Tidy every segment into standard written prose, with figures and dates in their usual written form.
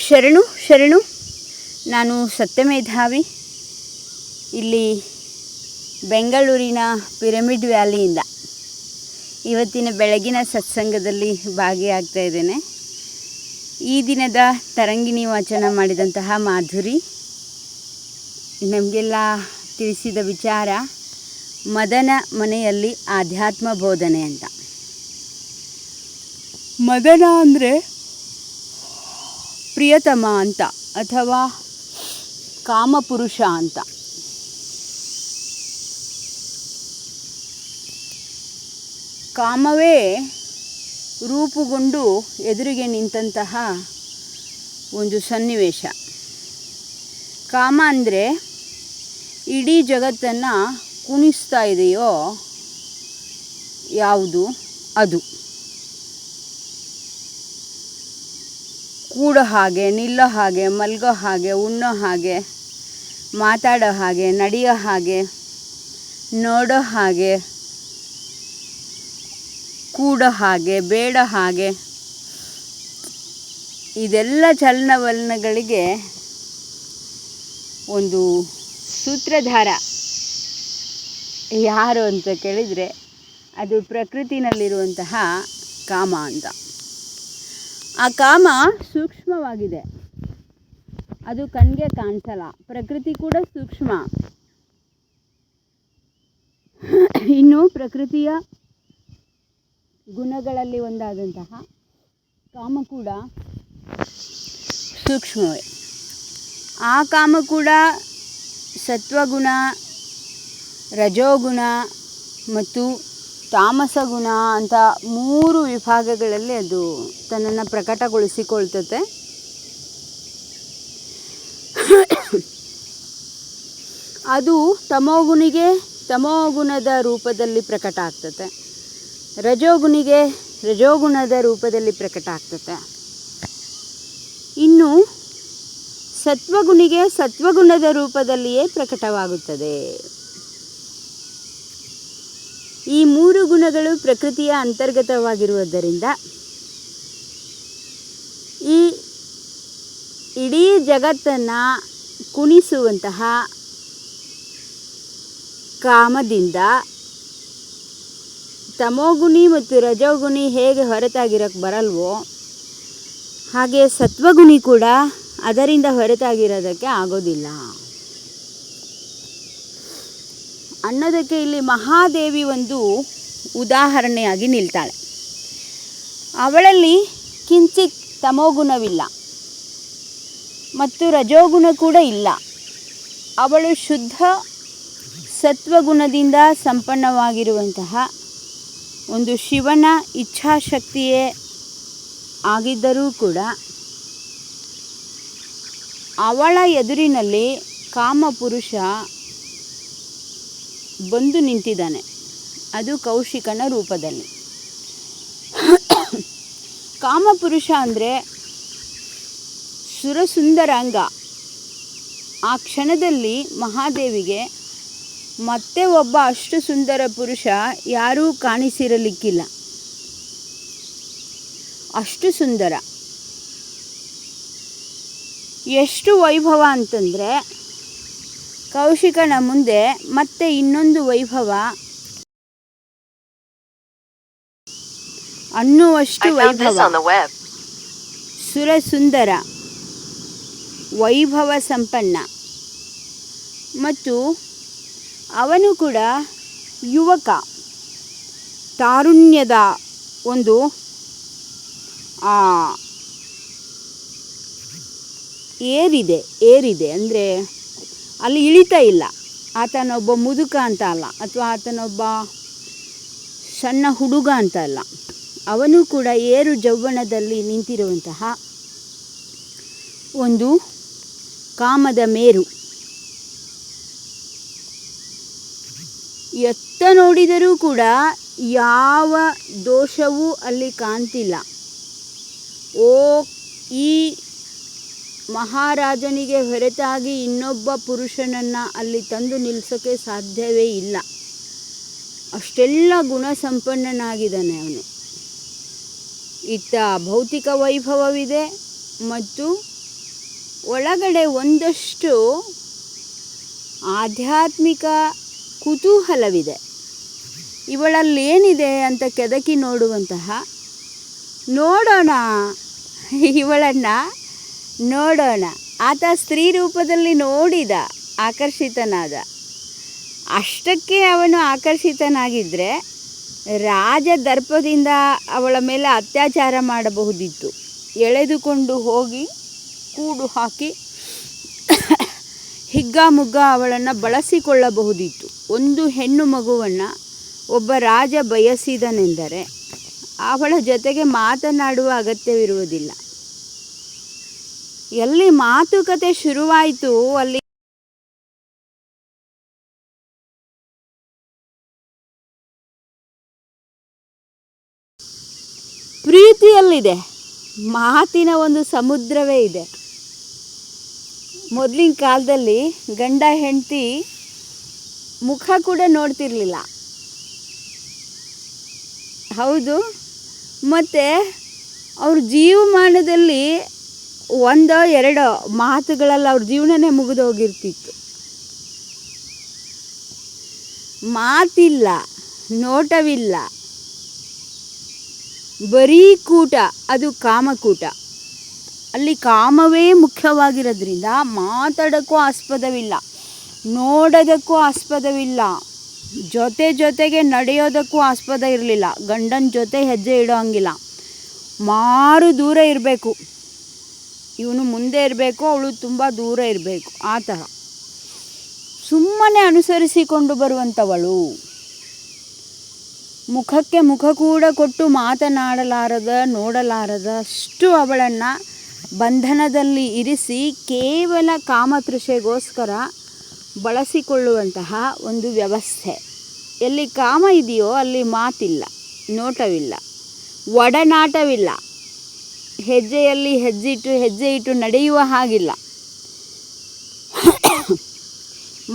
ಶರಣು ಶರಣು. ನಾನು ಸತ್ಯಮೇಧಾವಿ, ಇಲ್ಲಿ ಬೆಂಗಳೂರಿನ ಪಿರಮಿಡ್ ವ್ಯಾಲಿಯಿಂದ ಇವತ್ತಿನ ಬೆಳಗಿನ ಸತ್ಸಂಗದಲ್ಲಿ ಭಾಗಿಯಾಗ್ತಾ ಇದ್ದೇನೆ. ಈ ದಿನದ ತರಂಗಿಣಿ ವಾಚನ ಮಾಡಿದಂತಹ ಮಾಧುರಿ ನಮಗೆಲ್ಲ ತಿಳಿಸಿದ ವಿಚಾರ ಮದನ ಮನೆಯಲ್ಲಿ ಆಧ್ಯಾತ್ಮ ಬೋಧನೆ ಅಂತ. ಮದನ ಅಂದರೆ ಪ್ರಿಯತಮ ಅಂತ ಅಥವಾ ಕಾಮಪುರುಷ ಅಂತ. ಕಾಮವೇ ರೂಪುಗೊಂಡು ಎದುರಿಗೆ ನಿಂತಹ ಒಂದು ಸನ್ನಿವೇಶ. ಕಾಮ ಅಂದರೆ ಇಡೀ ಜಗತ್ತನ್ನು ಕುಣಿಸ್ತಾ ಇದೆಯೋ ಯಾವುದು ಅದು. ಕೂಡೋ ಹಾಗೆ, ನಿಲ್ಲೋ ಹಾಗೆ, ಮಲಗೋ ಹಾಗೆ, ಉಣ್ಣೋ ಹಾಗೆ, ಮಾತಾಡೋ ಹಾಗೆ, ನಡೆಯೋ ಹಾಗೆ, ನೋಡೋ ಹಾಗೆ, ಕೂಡೋ ಹಾಗೆ, ಬೇಡೋ ಹಾಗೆ, ಇದೆಲ್ಲ ಚಲನವಲನಗಳಿಗೆ ಒಂದು ಸೂತ್ರಧಾರ ಯಾರು ಅಂತ ಕೇಳಿದರೆ ಅದು ಪ್ರಕೃತಿನಲ್ಲಿರುವಂತಹ ಕಾಮ ಅಂತ. ಆ ಕಾಮ ಸೂಕ್ಷ್ಮವಾಗಿದೆ, ಅದು ಕಣ್ಣಿಗೆ ಕಾಣಿಸಲ್ಲ. ಪ್ರಕೃತಿ ಕೂಡ ಸೂಕ್ಷ್ಮ. ಇನ್ನು ಪ್ರಕೃತಿಯ ಗುಣಗಳಲ್ಲಿ ಒಂದಾದಂತಹ ಕಾಮ ಕೂಡ ಸೂಕ್ಷ್ಮವೇ. ಆ ಕಾಮ ಕೂಡ ಸತ್ವಗುಣ, ರಜೋಗುಣ ಮತ್ತು ತಾಮಸ ಗುಣ ಅಂತ 3 ವಿಭಾಗಗಳಲ್ಲಿ ಅದು ತನ್ನನ್ನು ಪ್ರಕಟಗೊಳಿಸಿಕೊಳ್ತದೆ. ಅದು ತಮೋಗುಣದ ರೂಪದಲ್ಲಿ ಪ್ರಕಟ ಆಗ್ತದೆ, ರಜೋಗುಣಿಗೆ ರಜೋಗುಣದ ರೂಪದಲ್ಲಿ ಪ್ರಕಟ ಆಗ್ತದೆ. ಇನ್ನು ಸತ್ವಗುಣಿಗೆ ಸತ್ವಗುಣದ ರೂಪದಲ್ಲಿಯೇ ಪ್ರಕಟವಾಗುತ್ತದೆ. ಈ 3 ಗುಣಗಳು ಪ್ರಕೃತಿಯ ಅಂತರ್ಗತವಾಗಿರುವುದರಿಂದ ಈ ಇಡೀ ಜಗತ್ತನ್ನು ಕುಣಿಸುವಂತಹ ಕಾಮದಿಂದ ತಮೋಗುಣಿ ಮತ್ತು ರಜೋಗುಣಿ ಹೇಗೆ ಹೊರತಾಗಿರೋಕ್ಕೆ ಬರಲ್ವೋ ಹಾಗೆ ಸತ್ವಗುಣಿ ಕೂಡ ಅದರಿಂದ ಹೊರತಾಗಿರೋದಕ್ಕೆ ಆಗೋದಿಲ್ಲ ಅನ್ನೋದಕ್ಕೆ ಇಲ್ಲಿ ಮಹಾದೇವಿ ಒಂದು ಉದಾಹರಣೆಯಾಗಿ ನಿಲ್ತಾಳೆ. ಅವಳಲ್ಲಿ ಕಿಂಚಿತ್ ತಮೋಗುಣವಿಲ್ಲ ಮತ್ತು ರಜೋಗುಣ ಕೂಡ ಇಲ್ಲ. ಅವಳು ಶುದ್ಧ ಸತ್ವಗುಣದಿಂದ ಸಂಪನ್ನವಾಗಿರುವಂತಹ ಒಂದು ಶಿವನ ಇಚ್ಛಾಶಕ್ತಿಯೇ ಆಗಿದ್ದರೂ ಕೂಡ ಅವಳ ಎದುರಿನಲ್ಲಿ ಕಾಮಪುರುಷ ಬಂದು ನಿಂತಿದ್ದಾನೆ. ಅದು ಕೌಶಿಕನ ರೂಪದಲ್ಲಿ. ಕಾಮಪುರುಷ ಅಂದರೆ ಸುರಸುಂದರಾಂಗ. ಆ ಕ್ಷಣದಲ್ಲಿ ಮಹಾದೇವಿಗೆ ಮತ್ತೆ ಒಬ್ಬ ಅಷ್ಟು ಸುಂದರ ಪುರುಷ ಯಾರೂ ಕಾಣಿಸಿರಲಿಕ್ಕಿಲ್ಲ. ಅಷ್ಟು ಸುಂದರ. ಎಷ್ಟು ವೈಭವ ಅಂತಂದರೆ ಕೌಶಿಕನ ಮುಂದೆ ಮತ್ತೆ ಇನ್ನೊಂದು ವೈಭವ ಅನ್ನುವಷ್ಟು ವೈಭವ. ಸುರಸುಂದರ, ವೈಭವ ಸಂಪನ್ನ ಮತ್ತು ಅವನು ಕೂಡ ಯುವಕ. ತಾರುಣ್ಯದ ಒಂದು ಏರಿದೆ ಅಂದರೆ ಅಲ್ಲಿ ಇಳಿತ ಇಲ್ಲ. ಆತನೊಬ್ಬ ಮುದುಕ ಅಂತ ಅಲ್ಲ, ಅಥವಾ ಆತನೊಬ್ಬ ಸಣ್ಣ ಹುಡುಗ ಅಂತ ಅಲ್ಲ. ಅವನು ಕೂಡ ಏರು ಜೌವನದಲ್ಲಿ ನಿಂತಿರುವಂತಹ ಒಂದು ಕಾಮದ ಮೇರು. ಎತ್ತ ನೋಡಿದರೂ ಕೂಡ ಯಾವ ದೋಷವೂ ಅಲ್ಲಿ ಕಾಣ್ತಿಲ್ಲ. ಈ ಮಹಾರಾಜನಿಗೆ ಹೊರತಾಗಿ ಇನ್ನೊಬ್ಬ ಪುರುಷನನ್ನು ಅಲ್ಲಿ ತಂದು ನಿಲ್ಲಿಸೋಕ್ಕೆ ಸಾಧ್ಯವೇ ಇಲ್ಲ. ಅಷ್ಟೆಲ್ಲ ಗುಣ ಸಂಪನ್ನನಾಗಿದ್ದಾನೆ ಅವನು. ಇತ್ತ ಭೌತಿಕ ವೈಭವವಿದೆ ಮತ್ತು ಒಳಗಡೆ ಒಂದಷ್ಟು ಆಧ್ಯಾತ್ಮಿಕ ಕುತೂಹಲವಿದೆ. ಇವಳಲ್ಲೇನಿದೆ ಅಂತ ಕೆದಕಿ ನೋಡುವಂತಹ, ನೋಡೋಣ ಇವಳನ್ನು ನೋಡೋಣ. ಆತ ಸ್ತ್ರೀ ರೂಪದಲ್ಲಿ ನೋಡಿದ, ಆಕರ್ಷಿತನಾದ. ಅಷ್ಟಕ್ಕೆ ಅವನು ಆಕರ್ಷಿತನಾಗಿದ್ದರೆ ರಾಜ ದರ್ಪದಿಂದ ಅವಳ ಮೇಲೆ ಅತ್ಯಾಚಾರ ಮಾಡಬಹುದಿತ್ತು. ಎಳೆದುಕೊಂಡು ಹೋಗಿ ಕೂಡು ಹಾಕಿ ಹಿಗ್ಗಾಮುಗ್ಗ ಅವಳನ್ನು ಬಳಸಿಕೊಳ್ಳಬಹುದಿತ್ತು. ಒಂದು ಹೆಣ್ಣು ಮಗುವನ್ನು ಒಬ್ಬ ರಾಜ ಬಯಸಿದನೆಂದರೆ ಅವಳ ಜೊತೆಗೆ ಮಾತನಾಡುವ ಅಗತ್ಯವಿರುವುದಿಲ್ಲ. ಎಲ್ಲಿ ಮಾತುಕತೆ ಶುರುವಾಯಿತು ಅಲ್ಲಿ ಪ್ರೀತಿಯಲ್ಲಿದೆ, ಮಾತಿನ ಒಂದು ಸಮುದ್ರವೇ ಇದೆ. ಮೊದಲಿನ ಕಾಲದಲ್ಲಿ ಗಂಡ ಹೆಂಡತಿ ಮುಖ ಕೂಡ ನೋಡ್ತಿರ್ಲಿಲ್ಲ. ಹೌದು, ಮತ್ತು ಅವ್ರ ಜೀವಮಾನದಲ್ಲಿ ಒಂದೋ ಎರಡೋ ಮಾತುಗಳಲ್ಲಿ ಅವ್ರ ಜೀವನನೇ ಮುಗಿದೋಗಿರ್ತಿತ್ತು. ಮಾತಿಲ್ಲ, ನೋಟವಿಲ್ಲ, ಬರೀ ಕೂಟ, ಅದು ಕಾಮಕೂಟ. ಅಲ್ಲಿ ಕಾಮವೇ ಮುಖ್ಯವಾಗಿರೋದ್ರಿಂದ ಮಾತಾಡೋಕ್ಕೂ ಆಸ್ಪದವಿಲ್ಲ, ನೋಡೋದಕ್ಕೂ ಆಸ್ಪದವಿಲ್ಲ, ಜೊತೆಗೆ ನಡೆಯೋದಕ್ಕೂ ಆಸ್ಪದ ಇರಲಿಲ್ಲ. ಗಂಡನ ಜೊತೆ ಹೆಜ್ಜೆ ಇಡೋ ಹಂಗಿಲ್ಲ, ಮಾರು ದೂರ ಇರಬೇಕು. ಇವನು ಮುಂದೆ ಇರಬೇಕು, ಅವಳು ತುಂಬ ದೂರ ಇರಬೇಕು. ಆ ಥರ ಸುಮ್ಮನೆ ಅನುಸರಿಸಿಕೊಂಡು ಬರುವಂಥವಳು. ಮುಖಕ್ಕೆ ಮುಖ ಕೂಡ ಕೊಟ್ಟು ಮಾತನಾಡಲಾರದ, ನೋಡಲಾರದ ಅಷ್ಟು ಅವಳನ್ನು ಬಂಧನದಲ್ಲಿ ಇರಿಸಿ ಕೇವಲ ಕಾಮತೃಷೆಗೋಸ್ಕರ ಬಳಸಿಕೊಳ್ಳುವಂತಹ ಒಂದು ವ್ಯವಸ್ಥೆ. ಎಲ್ಲಿ ಕಾಮ ಇದೆಯೋ ಅಲ್ಲಿ ಮಾತಿಲ್ಲ, ನೋಟವಿಲ್ಲ, ಒಡನಾಟವಿಲ್ಲ, ಹೆಜ್ಜೆಯಲ್ಲಿ ಹೆಜ್ಜೆ ಇಟ್ಟು ನಡೆಯುವ ಹಾಗಿಲ್ಲ.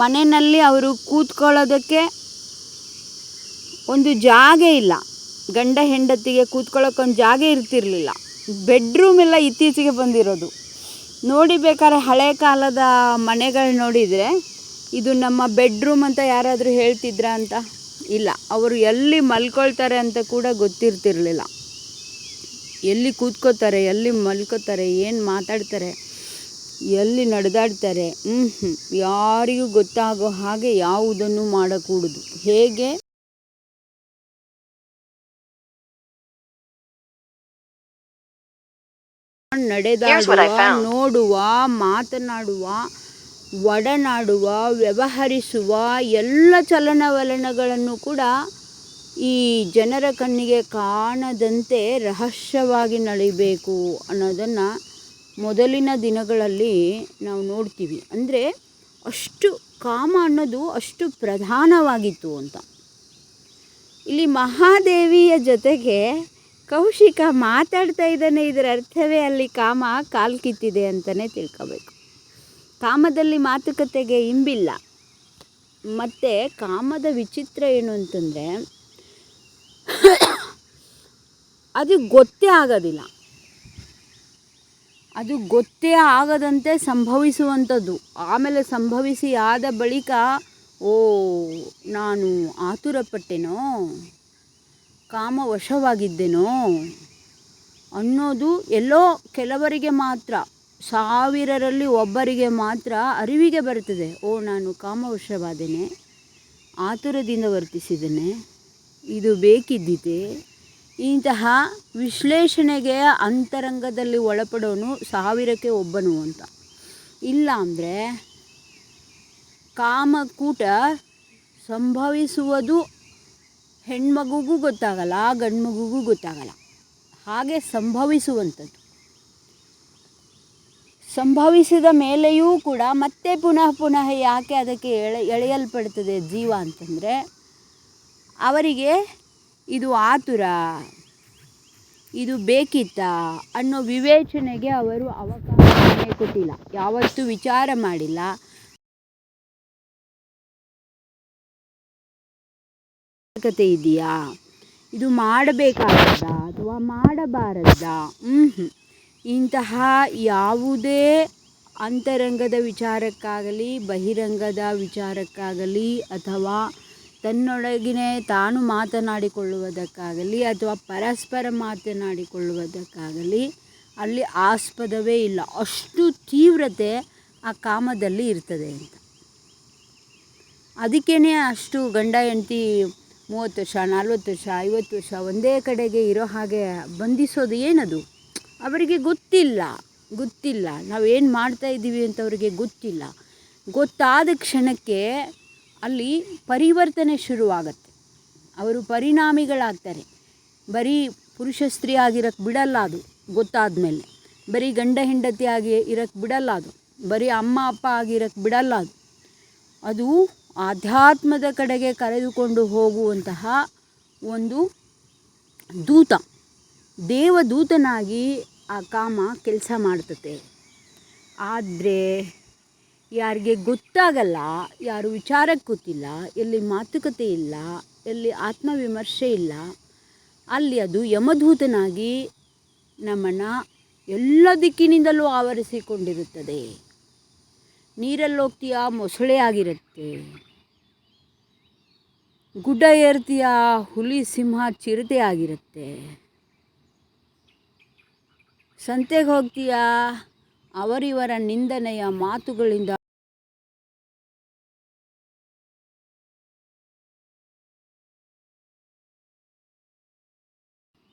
ಮನೆಯಲ್ಲಿ ಅವರು ಕೂತ್ಕೊಳ್ಳೋದಕ್ಕೆ ಒಂದು ಜಾಗ ಇಲ್ಲ. ಗಂಡ ಹೆಂಡತಿಗೆ ಕೂತ್ಕೊಳ್ಳೋಕ್ಕೊಂದು ಜಾಗ ಇರ್ತಿರಲಿಲ್ಲ. ಬೆಡ್ರೂಮ್ ಎಲ್ಲ ಇತ್ತೀಚೆಗೆ ಬಂದಿರೋದು. ನೋಡಿ ಬೇಕಾದ್ರೆ ಹಳೆ ಕಾಲದ ಮನೆಗಳು ನೋಡಿದರೆ ಇದು ನಮ್ಮ ಬೆಡ್ರೂಮ್ ಅಂತ ಯಾರಾದರೂ ಹೇಳ್ತಿದ್ರಾ ಅಂತ? ಇಲ್ಲ. ಅವರು ಎಲ್ಲಿ ಮಲ್ಕೊಳ್ತಾರೆ ಅಂತ ಕೂಡ ಗೊತ್ತಿರ್ತಿರಲಿಲ್ಲ. ಎಲ್ಲಿ ಕೂತ್ಕೋತಾರೆ, ಎಲ್ಲಿ ಮಲ್ಕೋತಾರೆ, ಏನು ಮಾತಾಡ್ತಾರೆ, ಎಲ್ಲಿ ನಡೆದಾಡ್ತಾರೆ, ಯಾರಿಗೂ ಗೊತ್ತಾಗೋ ಹಾಗೆ ಯಾವುದನ್ನು ಮಾಡಕೂಡದು. ಹೇಗೆ ನಡೆದಾಡುವ, ನೋಡುವ, ಮಾತನಾಡುವ, ಒಡನಾಡುವ, ವ್ಯವಹರಿಸುವ ಎಲ್ಲ ಚಲನವಲನಗಳನ್ನು ಕೂಡ ಈ ಜನರ ಕಣ್ಣಿಗೆ ಕಾಣದಂತೆ ರಹಸ್ಯವಾಗಿ ನಡಿಬೇಕು ಅನ್ನೋದನ್ನು ಮೊದಲಿನ ದಿನಗಳಲ್ಲಿ ನಾವು ನೋಡ್ತೀವಿ. ಅಂದರೆ ಅಷ್ಟು ಕಾಮ ಅನ್ನೋದು ಅಷ್ಟು ಪ್ರಧಾನವಾಗಿತ್ತು ಅಂತ. ಇಲ್ಲಿ ಮಹಾದೇವಿಯ ಜೊತೆಗೆ ಕೌಶಿಕ ಮಾತಾಡ್ತಾ ಇದ್ದಾನೆ. ಇದರ ಅರ್ಥವೇ ಅಲ್ಲಿ ಕಾಮ ಕಾಲು ಕಿತ್ತಿದೆ ಅಂತಲೇ ತಿಳ್ಕೋಬೇಕು. ಕಾಮದಲ್ಲಿ ಮಾತುಕತೆಗೆ ಇಂಬಿಲ್ಲ. ಮತ್ತು ಕಾಮದ ವಿಚಿತ್ರ ಏನು ಅಂತಂದರೆ ಅದು ಗೊತ್ತೇ ಆಗೋದಿಲ್ಲ. ಅದು ಗೊತ್ತೇ ಆಗದಂತೆ ಸಂಭವಿಸುವಂಥದ್ದು. ಆಮೇಲೆ ಸಂಭವಿಸಿ ಆದ ಬಳಿಕ ನಾನು ಆತುರಪಟ್ಟೆನೋ, ಕಾಮವಶವಾಗಿದ್ದೇನೋ ಅನ್ನೋದು ಎಲ್ಲೋ ಕೆಲವರಿಗೆ ಮಾತ್ರ, ಸಾವಿರರಲ್ಲಿ ಒಬ್ಬರಿಗೆ ಮಾತ್ರ ಅರಿವಿಗೆ ಬರ್ತದೆ. ನಾನು ಕಾಮವಶವಾದೇನೆ, ಆತುರದಿಂದ ವರ್ತಿಸಿದ್ದೇನೆ, ಇದು ಬೇಕಿದ್ದಿತೆ. ಇಂತಹ ವಿಶ್ಲೇಷಣೆಗೆ ಅಂತರಂಗದಲ್ಲಿ ಒಳಪಡೋನು ಸಾವಿರಕ್ಕೆ ಒಬ್ಬನು ಅಂತ. ಇಲ್ಲ ಅಂದರೆ ಕಾಮಕೂಟ ಸಂಭವಿಸುವುದು ಹೆಣ್ಮಗುಗೂ ಗೊತ್ತಾಗಲ್ಲ, ಗಂಡು ಮಗುಗೂ ಗೊತ್ತಾಗಲ್ಲ. ಹಾಗೆ ಸಂಭವಿಸುವಂಥದ್ದು. ಸಂಭವಿಸಿದ ಮೇಲೆಯೂ ಕೂಡ ಮತ್ತೆ ಪುನಃ ಯಾಕೆ ಅದಕ್ಕೆ ಎಳೆಯಲ್ಪಡ್ತದೆ ಜೀವ ಅಂತಂದರೆ ಅವರಿಗೆ ಇದು ಆತುರ, ಇದು ಬೇಕಿತ್ತಾ ಅನ್ನೋ ವಿವೇಚನೆಗೆ ಅವರು ಅವಕಾಶವನ್ನೇ ಕೊಟ್ಟಿಲ್ಲ. ಯಾವತ್ತೂ ವಿಚಾರ ಮಾಡಿಲ್ಲ. ಕತೆ ಇದೆಯಾ, ಇದು ಮಾಡಬೇಕಾದ ಅಥವಾ ಮಾಡಬಾರದಾ, ಇಂತಹ ಯಾವುದೇ ಅಂತರಂಗದ ವಿಚಾರಕ್ಕಾಗಲಿ ಬಹಿರಂಗದ ವಿಚಾರಕ್ಕಾಗಲಿ ಅಥವಾ ತನ್ನೊಳಗಿನೇ ತಾನು ಮಾತನಾಡಿಕೊಳ್ಳುವುದಕ್ಕಾಗಲಿ ಅಥವಾ ಪರಸ್ಪರ ಮಾತನಾಡಿಕೊಳ್ಳುವುದಕ್ಕಾಗಲಿ ಅಲ್ಲಿ ಆಸ್ಪದವೇ ಇಲ್ಲ. ಅಷ್ಟು ತೀವ್ರತೆ ಆ ಕಾಮದಲ್ಲಿ ಇರ್ತದೆ ಅಂತ. ಅದಕ್ಕೇ ಅಷ್ಟು ಗಂಡ ಹೆಂಡತಿ 30 ವರ್ಷ 40 ವರ್ಷ 50 ವರ್ಷ ಒಂದೇ ಕಡೆಗೆ ಇರೋ ಹಾಗೆ ಬಂಧಿಸೋದು ಏನದು? ಅವರಿಗೆ ಗೊತ್ತಿಲ್ಲ ನಾವೇನು ಮಾಡ್ತಾಯಿದ್ದೀವಿ ಅಂತ ಅವರಿಗೆ ಗೊತ್ತಿಲ್ಲ. ಗೊತ್ತಾದ ಕ್ಷಣಕ್ಕೆ ಅಲ್ಲಿ ಪರಿವರ್ತನೆ ಶುರುವಾಗತ್ತೆ. ಅವರು ಪರಿಣಾಮಿಗಳಾಗ್ತಾರೆ. ಬರೀ ಪುರುಷ ಸ್ತ್ರೀ ಆಗಿರೋಕ್ಕೆ ಬಿಡಲ್ಲ ಅದು. ಗೊತ್ತಾದ ಮೇಲೆ ಬರೀ ಗಂಡ ಹೆಂಡತಿ ಆಗಿ ಇರೋಕ್ಕೆ ಬಿಡಲ್ಲ ಅದು. ಬರೀ ಅಮ್ಮ ಅಪ್ಪ ಆಗಿರೋಕ್ಕೆ ಬಿಡಲ್ಲ ಅದು. ಅದು ಆಧ್ಯಾತ್ಮದ ಕಡೆಗೆ ಕರೆದುಕೊಂಡು ಹೋಗುವಂತಹ ಒಂದು ದೂತ, ದೇವದೂತನಾಗಿ ಆ ಕಾಮ ಕೆಲಸ ಮಾಡ್ತತೆ. ಆದರೆ ಯಾರಿಗೆ ಗೊತ್ತಾಗಲ್ಲ, ಯಾರು ವಿಚಾರಕ್ಕೆ ಗೊತ್ತಿಲ್ಲ, ಎಲ್ಲಿ ಮಾತುಕತೆ ಇಲ್ಲ, ಎಲ್ಲಿ ಆತ್ಮವಿಮರ್ಶೆ ಇಲ್ಲ, ಅಲ್ಲಿ ಅದು ಯಮದೂತನಾಗಿ ನಮ್ಮನ್ನು ಎಲ್ಲ ದಿಕ್ಕಿನಿಂದಲೂ ಆವರಿಸಿಕೊಂಡಿರುತ್ತದೆ. ನೀರಲ್ಲಿ ಹೋಗ್ತೀಯ ಮೊಸಳೆ ಆಗಿರುತ್ತೆ, ಗುಡ್ಡ ಏರ್ತೀಯ ಹುಲಿ ಸಿಂಹ ಚಿರತೆ ಆಗಿರುತ್ತೆ, ಸಂತೆಗೆ ಹೋಗ್ತೀಯ ಅವರಿವರ ನಿಂದನೆಯ ಮಾತುಗಳಿಂದ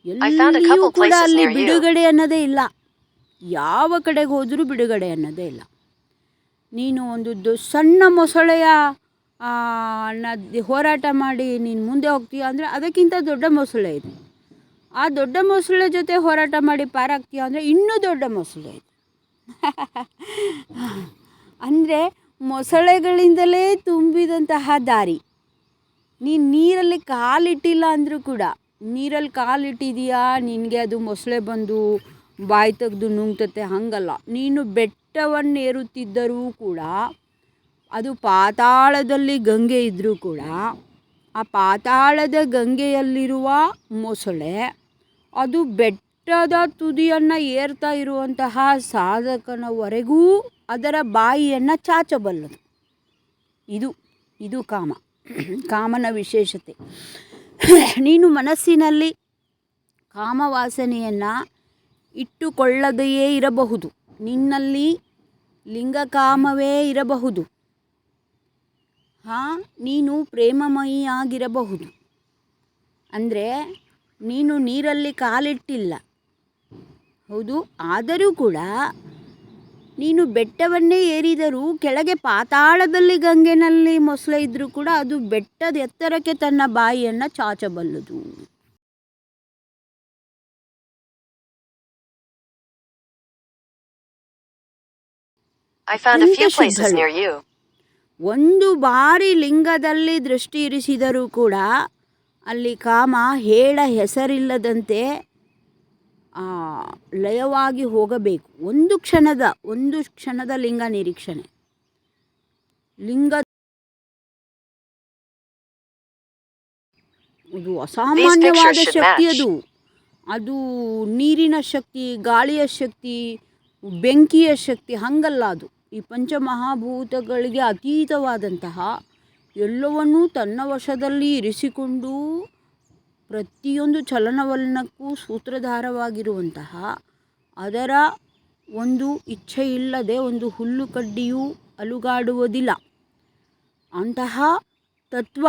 ಎಲ್ಲಿಯೂ ಕೂಡ ಅಲ್ಲಿ ಬಿಡುಗಡೆ ಅನ್ನೋದೇ ಇಲ್ಲ. ಯಾವ ಕಡೆಗೆ ಹೋದರೂ ಬಿಡುಗಡೆ ಅನ್ನೋದೇ ಇಲ್ಲ. ನೀನು ಒಂದು ಸಣ್ಣ ಮೊಸಳೆಯ ಹೋರಾಟ ಮಾಡಿ ನೀನು ಮುಂದೆ ಹೋಗ್ತೀಯ ಅಂದರೆ ಅದಕ್ಕಿಂತ ದೊಡ್ಡ ಮೊಸಳೆ ಇದೆ. ಆ ದೊಡ್ಡ ಮೊಸಳೆ ಜೊತೆ ಹೋರಾಟ ಮಾಡಿ ಪಾರಾಗ್ತೀಯ ಅಂದರೆ ಇನ್ನೂ ದೊಡ್ಡ ಮೊಸಳೆ ಇದೆ. ಅಂದರೆ ಮೊಸಳೆಗಳಿಂದಲೇ ತುಂಬಿದಂತಹ ದಾರಿ. ನೀನು ನೀರಲ್ಲಿ ಕಾಲಿಟ್ಟಿಲ್ಲ ಅಂದರೂ ಕೂಡ, ನೀರಲ್ಲಿ ಕಾಲಿಟ್ಟಿದೆಯಾ ನಿನಗೆ ಅದು ಮೊಸಳೆ ಬಂದು ಬಾಯಿ ತೆಗೆದು ನುಂಗ್ತತೆ, ಹಾಗಲ್ಲ. ನೀನು ಬೆಟ್ಟವನ್ನು ಏರುತ್ತಿದ್ದರೂ ಕೂಡ ಅದು ಪಾತಾಳದಲ್ಲಿ ಗಂಗೆ ಇದ್ದರೂ ಕೂಡ ಆ ಪಾತಾಳದ ಗಂಗೆಯಲ್ಲಿರುವ ಮೊಸಳೆ ಅದು ಬೆಟ್ಟದ ತುದಿಯನ್ನು ಏರ್ತಾ ಇರುವಂತಹ ಸಾಧಕನವರೆಗೂ ಅದರ ಬಾಯಿಯನ್ನು ಚಾಚಬಲ್ಲದು. ಇದು ಕಾಮನ ವಿಶೇಷತೆ. ನೀನು ಮನಸ್ಸಿನಲ್ಲಿ ಕಾಮವಾಸನೆಯನ್ನು ಇಟ್ಟುಕೊಳ್ಳದೆಯೇ ಇರಬಹುದು, ನಿನ್ನಲ್ಲಿ ಲಿಂಗಕಾಮವೇ ಇರಬಹುದು, ನೀನು ಪ್ರೇಮಮಯಿಯಾಗಿರಬಹುದು. ಅಂದರೆ ನೀನು ನೀರಲ್ಲಿ ಕಾಲಿಟ್ಟಿಲ್ಲ, ಹೌದು, ಆದರೂ ಕೂಡ ನೀನು ಬೆಟ್ಟವನ್ನೇ ಏರಿದರೂ ಕೆಳಗೆ ಪಾತಾಳದಲ್ಲಿ ಗಂಗೆನಲ್ಲಿ ಮೊಸಳೆ ಇದ್ದರೂ ಕೂಡ ಅದು ಬೆಟ್ಟದ ಎತ್ತರಕ್ಕೆ ತನ್ನ ಬಾಯಿಯನ್ನು ಚಾಚಬಲ್ಲದು. ಒಂದು ಬಾರಿ ಲಿಂಗದಲ್ಲಿ ದೃಷ್ಟಿ ಇರಿಸಿದರೂ ಕೂಡ ಅಲ್ಲಿ ಕಾಮ ಹೇಳ ಹೆಸರಿಲ್ಲದಂತೆ ಲಯವಾಗಿ ಹೋಗಬೇಕು. ಒಂದು ಕ್ಷಣದ ಲಿಂಗ ನಿರೀಕ್ಷಣೆ. ಅದು ಅಸಾಮಾನ್ಯವಾದ ಶಕ್ತಿ. ಅದು ನೀರಿನ ಶಕ್ತಿ, ಗಾಳಿಯ ಶಕ್ತಿ, ಬೆಂಕಿಯ ಶಕ್ತಿ, ಹಂಗಲ್ಲ. ಅದು ಈ ಪಂಚಮಹಾಭೂತಗಳಿಗೆ ಅತೀತವಾದಂತಹ, ಎಲ್ಲವನ್ನೂ ತನ್ನ ವಶದಲ್ಲಿ ಇರಿಸಿಕೊಂಡು ಪ್ರತಿಯೊಂದು ಚಲನವಲನಕ್ಕೂ ಸೂತ್ರಧಾರವಾಗಿರುವಂತಹ, ಅದರ ಒಂದು ಇಚ್ಛೆ ಇಲ್ಲದೆ ಒಂದು ಹುಲ್ಲು ಕಡ್ಡಿಯೂ ಅಲುಗಾಡುವುದಿಲ್ಲ ಅಂತಹ ತತ್ವ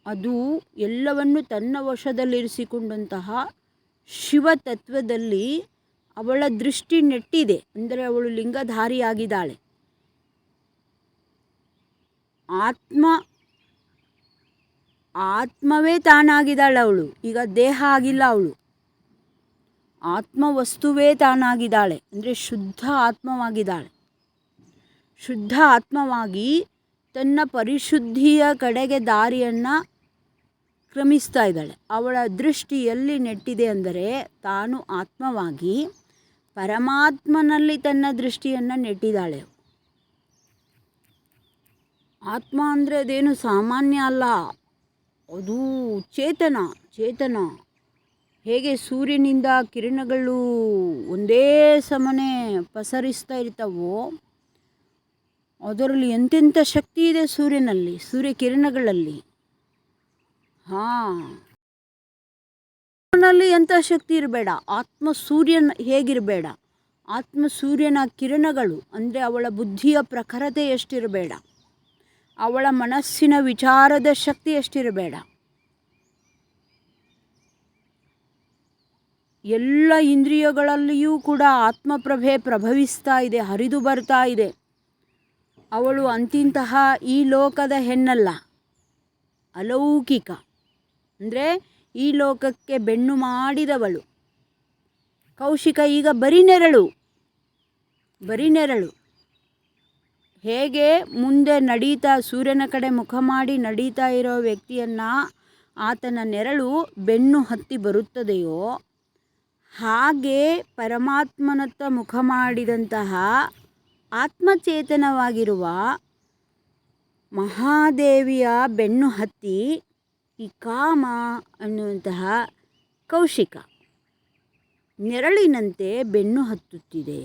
ಅದು ಎಲ್ಲವನ್ನು ತನ್ನ ವಶದಲ್ಲಿರಿಸಿಕೊಂಡಂತಹ ಶಿವತತ್ವದಲ್ಲಿ ಅವಳ ದೃಷ್ಟಿ ನೆಟ್ಟಿದೆ. ಅಂದರೆ ಅವಳು ಲಿಂಗಧಾರಿಯಾಗಿದ್ದಾಳೆ. ಆತ್ಮವೇ ತಾನಾಗಿದ್ದಾಳೆ ಅವಳು. ಈಗ ದೇಹ ಆಗಿಲ್ಲ ಅವಳು, ಆತ್ಮವಸ್ತುವೇ ತಾನಾಗಿದ್ದಾಳೆ. ಅಂದರೆ ಶುದ್ಧ ಆತ್ಮವಾಗಿದ್ದಾಳೆ. ಶುದ್ಧ ಆತ್ಮವಾಗಿ ತನ್ನ ಪರಿಶುದ್ಧಿಯ ಕಡೆಗೆ ದಾರಿಯನ್ನು ಕ್ರಮಿಸ್ತಾ ಇದ್ದಾಳೆ. ಅವಳ ದೃಷ್ಟಿ ಎಲ್ಲಿ ನೆಟ್ಟಿದೆ ಅಂದರೆ ತಾನು ಆತ್ಮವಾಗಿ ಪರಮಾತ್ಮನಲ್ಲಿ ತನ್ನ ದೃಷ್ಟಿಯನ್ನು ನೆಟ್ಟಿದ್ದಾಳೆ. ಆತ್ಮ ಅಂದರೆ ಅದೇನು ಸಾಮಾನ್ಯ ಅಲ್ಲ, ಅದು ಚೇತನ. ಹೇಗೆ ಸೂರ್ಯನಿಂದ ಕಿರಣಗಳು ಒಂದೇ ಸಮನೆ ಪಸರಿಸ್ತಾ ಇರ್ತಾವೋ, ಅದರಲ್ಲಿ ಎಂತೆಂಥ ಶಕ್ತಿ ಇದೆ ಸೂರ್ಯನಲ್ಲಿ, ಸೂರ್ಯ ಕಿರಣಗಳಲ್ಲಿ. ನಲ್ಲಿ ಎಂಥ ಶಕ್ತಿ ಇರಬೇಡ, ಆತ್ಮ ಸೂರ್ಯನ ಹೇಗಿರಬೇಡ, ಆತ್ಮ ಸೂರ್ಯನ ಕಿರಣಗಳು ಅಂದರೆ ಅವಳ ಬುದ್ಧಿಯ ಪ್ರಖರತೆ ಎಷ್ಟಿರಬೇಡ, ಅವಳ ಮನಸ್ಸಿನ ವಿಚಾರದ ಶಕ್ತಿ ಎಷ್ಟಿರಬೇಡ. ಎಲ್ಲ ಇಂದ್ರಿಯಗಳಲ್ಲಿಯೂ ಕೂಡ ಆತ್ಮಪ್ರಭೆ ಪ್ರಭವಿಸ್ತಾ ಇದೆ, ಹರಿದು ಬರ್ತಾ ಇದೆ. ಅವಳು ಅಂತಿಂತಹ ಈ ಲೋಕದ ಹೆಣ್ಣಲ್ಲ, ಅಲೌಕಿಕ ಅಂದರೆ ಈ ಲೋಕಕ್ಕೆ ಬೆನ್ನು ಮಾಡಿದವಳು. ಕೌಶಿಕ ಈಗ ಬರೀ ನೆರಳು. ಹೇಗೆ ಮುಂದೆ ನಡೀತಾ ಸೂರ್ಯನ ಕಡೆ ಮುಖ ಮಾಡಿ ನಡೀತಾ ಇರೋ ವ್ಯಕ್ತಿಯನ್ನು ಆತನ ನೆರಳು ಬೆನ್ನು ಹತ್ತಿ ಬರುತ್ತದೆಯೋ, ಹಾಗೆ ಪರಮಾತ್ಮನತ್ತ ಮುಖ ಮಾಡಿದಂತಹ ಆತ್ಮಚೇತನವಾಗಿರುವ ಮಹಾದೇವಿಯ ಬೆನ್ನು ಹತ್ತಿ ಈ ಕಾಮ ಅನ್ನುವಂತಹ ಕೌಶಿಕ ನೆರಳಿನಂತೆ ಬೆನ್ನು ಹತ್ತುತ್ತಿದೆ.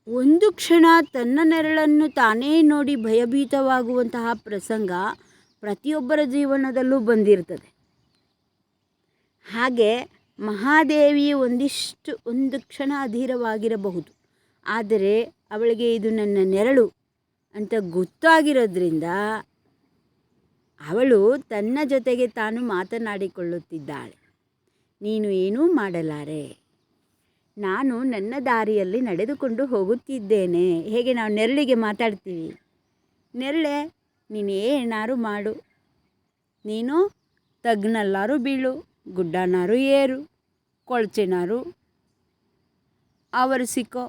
ಒಂದು ಕ್ಷಣ ತನ್ನ ನೆರಳನ್ನು ತಾನೇ ನೋಡಿ ಭಯಭೀತವಾಗುವಂತಹ ಪ್ರಸಂಗ ಪ್ರತಿಯೊಬ್ಬರ ಜೀವನದಲ್ಲೂ ಬಂದಿರ್ತದೆ. ಹಾಗೆ ಮಹಾದೇವಿ ಒಂದು ಕ್ಷಣ ಅಧೀರವಾಗಿರಬಹುದು, ಆದರೆ ಅವಳಿಗೆ ಇದು ನನ್ನ ನೆರಳು ಅಂತ ಗೊತ್ತಾಗಿರೋದ್ರಿಂದ ಅವಳು ತನ್ನ ಜೊತೆಗೆ ತಾನು ಮಾತನಾಡಿಕೊಳ್ಳುತ್ತಿದ್ದಾಳೆ. ನೀನು ಏನೂ ಮಾಡಲಾರೆ, ನಾನು ನನ್ನ ದಾರಿಯಲ್ಲಿ ನಡೆದುಕೊಂಡು ಹೋಗುತ್ತಿದ್ದೇನೆ. ಹೇಗೆ ನಾವು ನೆರಳಿಗೆ ಮಾತಾಡ್ತೀವಿ, ನೆರಳೆ ನೀನೇನಾರು ಮಾಡು, ನೀನು ತಗ್ನಲ್ಲಾರು ಬೀಳು, ಗುಡ್ಡನಾರು ಏರು, ಕೊಳಚೆನಾರು ಆವರಿಸಿಕೋ,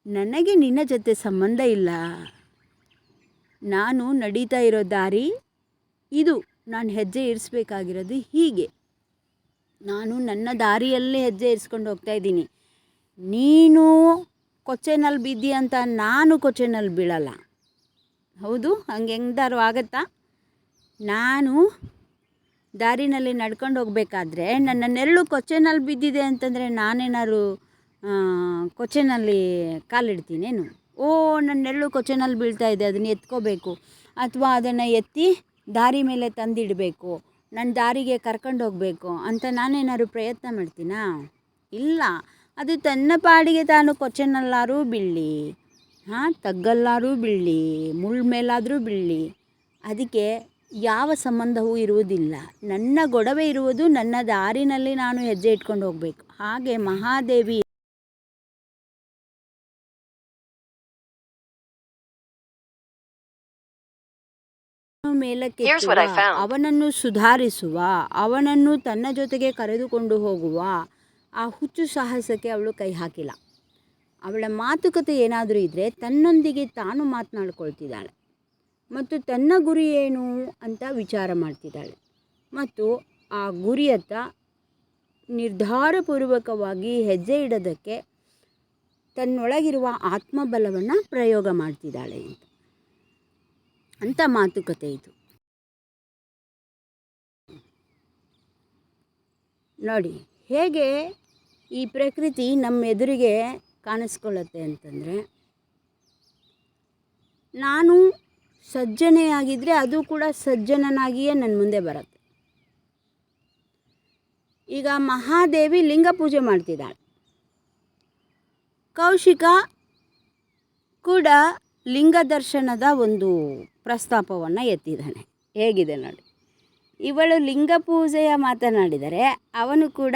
ನನಗೆ ನಿನ್ನ ಜೊತೆ ಸಂಬಂಧ ಇಲ್ಲ. ನಾನು ನಡೀತಾ ಇರೋ ದಾರಿ ಇದು, ನಾನು ಹೆಜ್ಜೆ ಇರಿಸ್ಬೇಕಾಗಿರೋದು ಹೀಗೆ, ನಾನು ನನ್ನ ದಾರಿಯಲ್ಲೇ ಹೆಜ್ಜೆ ಇರಿಸ್ಕೊಂಡು ಹೋಗ್ತಾ ಇದ್ದೀನಿ. ನೀನು ಕೊಚ್ಚೆನಲ್ಲಿ ಬಿದ್ದಿ ಅಂತ ನಾನು ಕೊಚ್ಚೆನಲ್ಲಿ ಬೀಳಲ್ಲ. ಹೌದು, ಹೆಂಗಾರು ಆಗತ್ತಾ? ನಾನು ದಾರಿನಲ್ಲಿ ನಡ್ಕೊಂಡು ಹೋಗಬೇಕಾದ್ರೆ ನನ್ನ ನೆರಳು ಕೊಚ್ಚೆನಲ್ಲಿ ಬಿದ್ದಿದೆ ಅಂತಂದರೆ ನಾನೇನಾದ್ರು ಕೊಚ್ಚೆನಲ್ಲಿ ಕಾಲಿಡ್ತೀನೇನು? ನನ್ನ ನೆರಳು ಕೊಚ್ಚೆನಲ್ಲಿ ಬೀಳ್ತಾ ಇದೆ, ಅದನ್ನು ಎತ್ಕೋಬೇಕು, ಅಥವಾ ಅದನ್ನು ಎತ್ತಿ ದಾರಿ ಮೇಲೆ ತಂದಿಡಬೇಕು, ನನ್ನ ದಾರಿಗೆ ಕರ್ಕೊಂಡು ಹೋಗಬೇಕು ಅಂತ ನಾನೇನಾದ್ರು ಪ್ರಯತ್ನ ಮಾಡ್ತೀನಾ? ಇಲ್ಲ. ಅದು ತನ್ನ ಪಾಡಿಗೆ ತಾನು ಕೊಚ್ಚೆನಲ್ಲಾರೂ ಬೀಳಲಿ, ತಗ್ಗಲ್ಲಾರೂ ಬೀಳಲಿ, ಮುಳ್ಳು ಮೇಲಾದರೂ ಬೀಳಲಿ, ಅದಕ್ಕೆ ಯಾವ ಸಂಬಂಧವೂ ಇರುವುದಿಲ್ಲ. ನನ್ನ ಗೊಡವೆ ಇರುವುದು ನನ್ನ ದಾರಿನಲ್ಲಿ ನಾನು ಹೆಜ್ಜೆ ಇಟ್ಕೊಂಡು ಹೋಗಬೇಕು. ಹಾಗೆ ಮಹಾದೇವಿ ಮೇಲಕ್ಕೆ ಅವನನ್ನು ಸುಧಾರಿಸುವ, ಅವನನ್ನು ತನ್ನ ಜೊತೆಗೆ ಕರೆದುಕೊಂಡು ಹೋಗುವ ಆ ಹುಚ್ಚು ಸಾಹಸಕ್ಕೆ ಅವಳು ಕೈ ಹಾಕಿಲ್ಲ. ಅವಳ ಮಾತುಕತೆ ಏನಾದರೂ ಇದ್ದರೆ ತನ್ನೊಂದಿಗೆ ತಾನು ಮಾತನಾಡ್ಕೊಳ್ತಿದ್ದಾಳೆ ಮತ್ತು ತನ್ನ ಗುರಿ ಏನು ಅಂತ ವಿಚಾರ ಮಾಡ್ತಿದ್ದಾಳೆ ಮತ್ತು ಆ ಗುರಿಯತ್ತ ನಿರ್ಧಾರಪೂರ್ವಕವಾಗಿ ಹೆಜ್ಜೆ ಇಡೋದಕ್ಕೆ ತನ್ನೊಳಗಿರುವ ಆತ್ಮಬಲವನ್ನು ಪ್ರಯೋಗ ಮಾಡ್ತಿದ್ದಾಳೆ ಅಂತ ಮಾತುಕತೆ ಇದು. ನೋಡಿ ಹೇಗೆ ಈ ಪ್ರಕೃತಿ ನಮ್ಮ ಎದುರಿಗೆ ಕಾಣಿಸ್ಕೊಳ್ಳುತ್ತೆ ಅಂತಂದರೆ, ನಾನು ಸಜ್ಜನೆಯಾಗಿದ್ದರೆ ಅದು ಕೂಡ ಸಜ್ಜನನಾಗಿಯೇ ನನ್ನ ಮುಂದೆ ಬರುತ್ತೆ. ಈಗ ಮಹಾದೇವಿ ಲಿಂಗ ಪೂಜೆ ಮಾಡ್ತಿದ್ದಾಳೆ, ಕೌಶಿಕ ಕೂಡ ಲಿಂಗ ದರ್ಶನದ ಒಂದು ಪ್ರಸ್ತಾಪವನ್ನು ಎತ್ತಿದ್ದಾನೆ. ಹೇಗಿದೆ ನೋಡಿ, ಇವಳು ಲಿಂಗ ಪೂಜೆಯ ಮಾತನಾಡಿದರೆ ಅವನು ಕೂಡ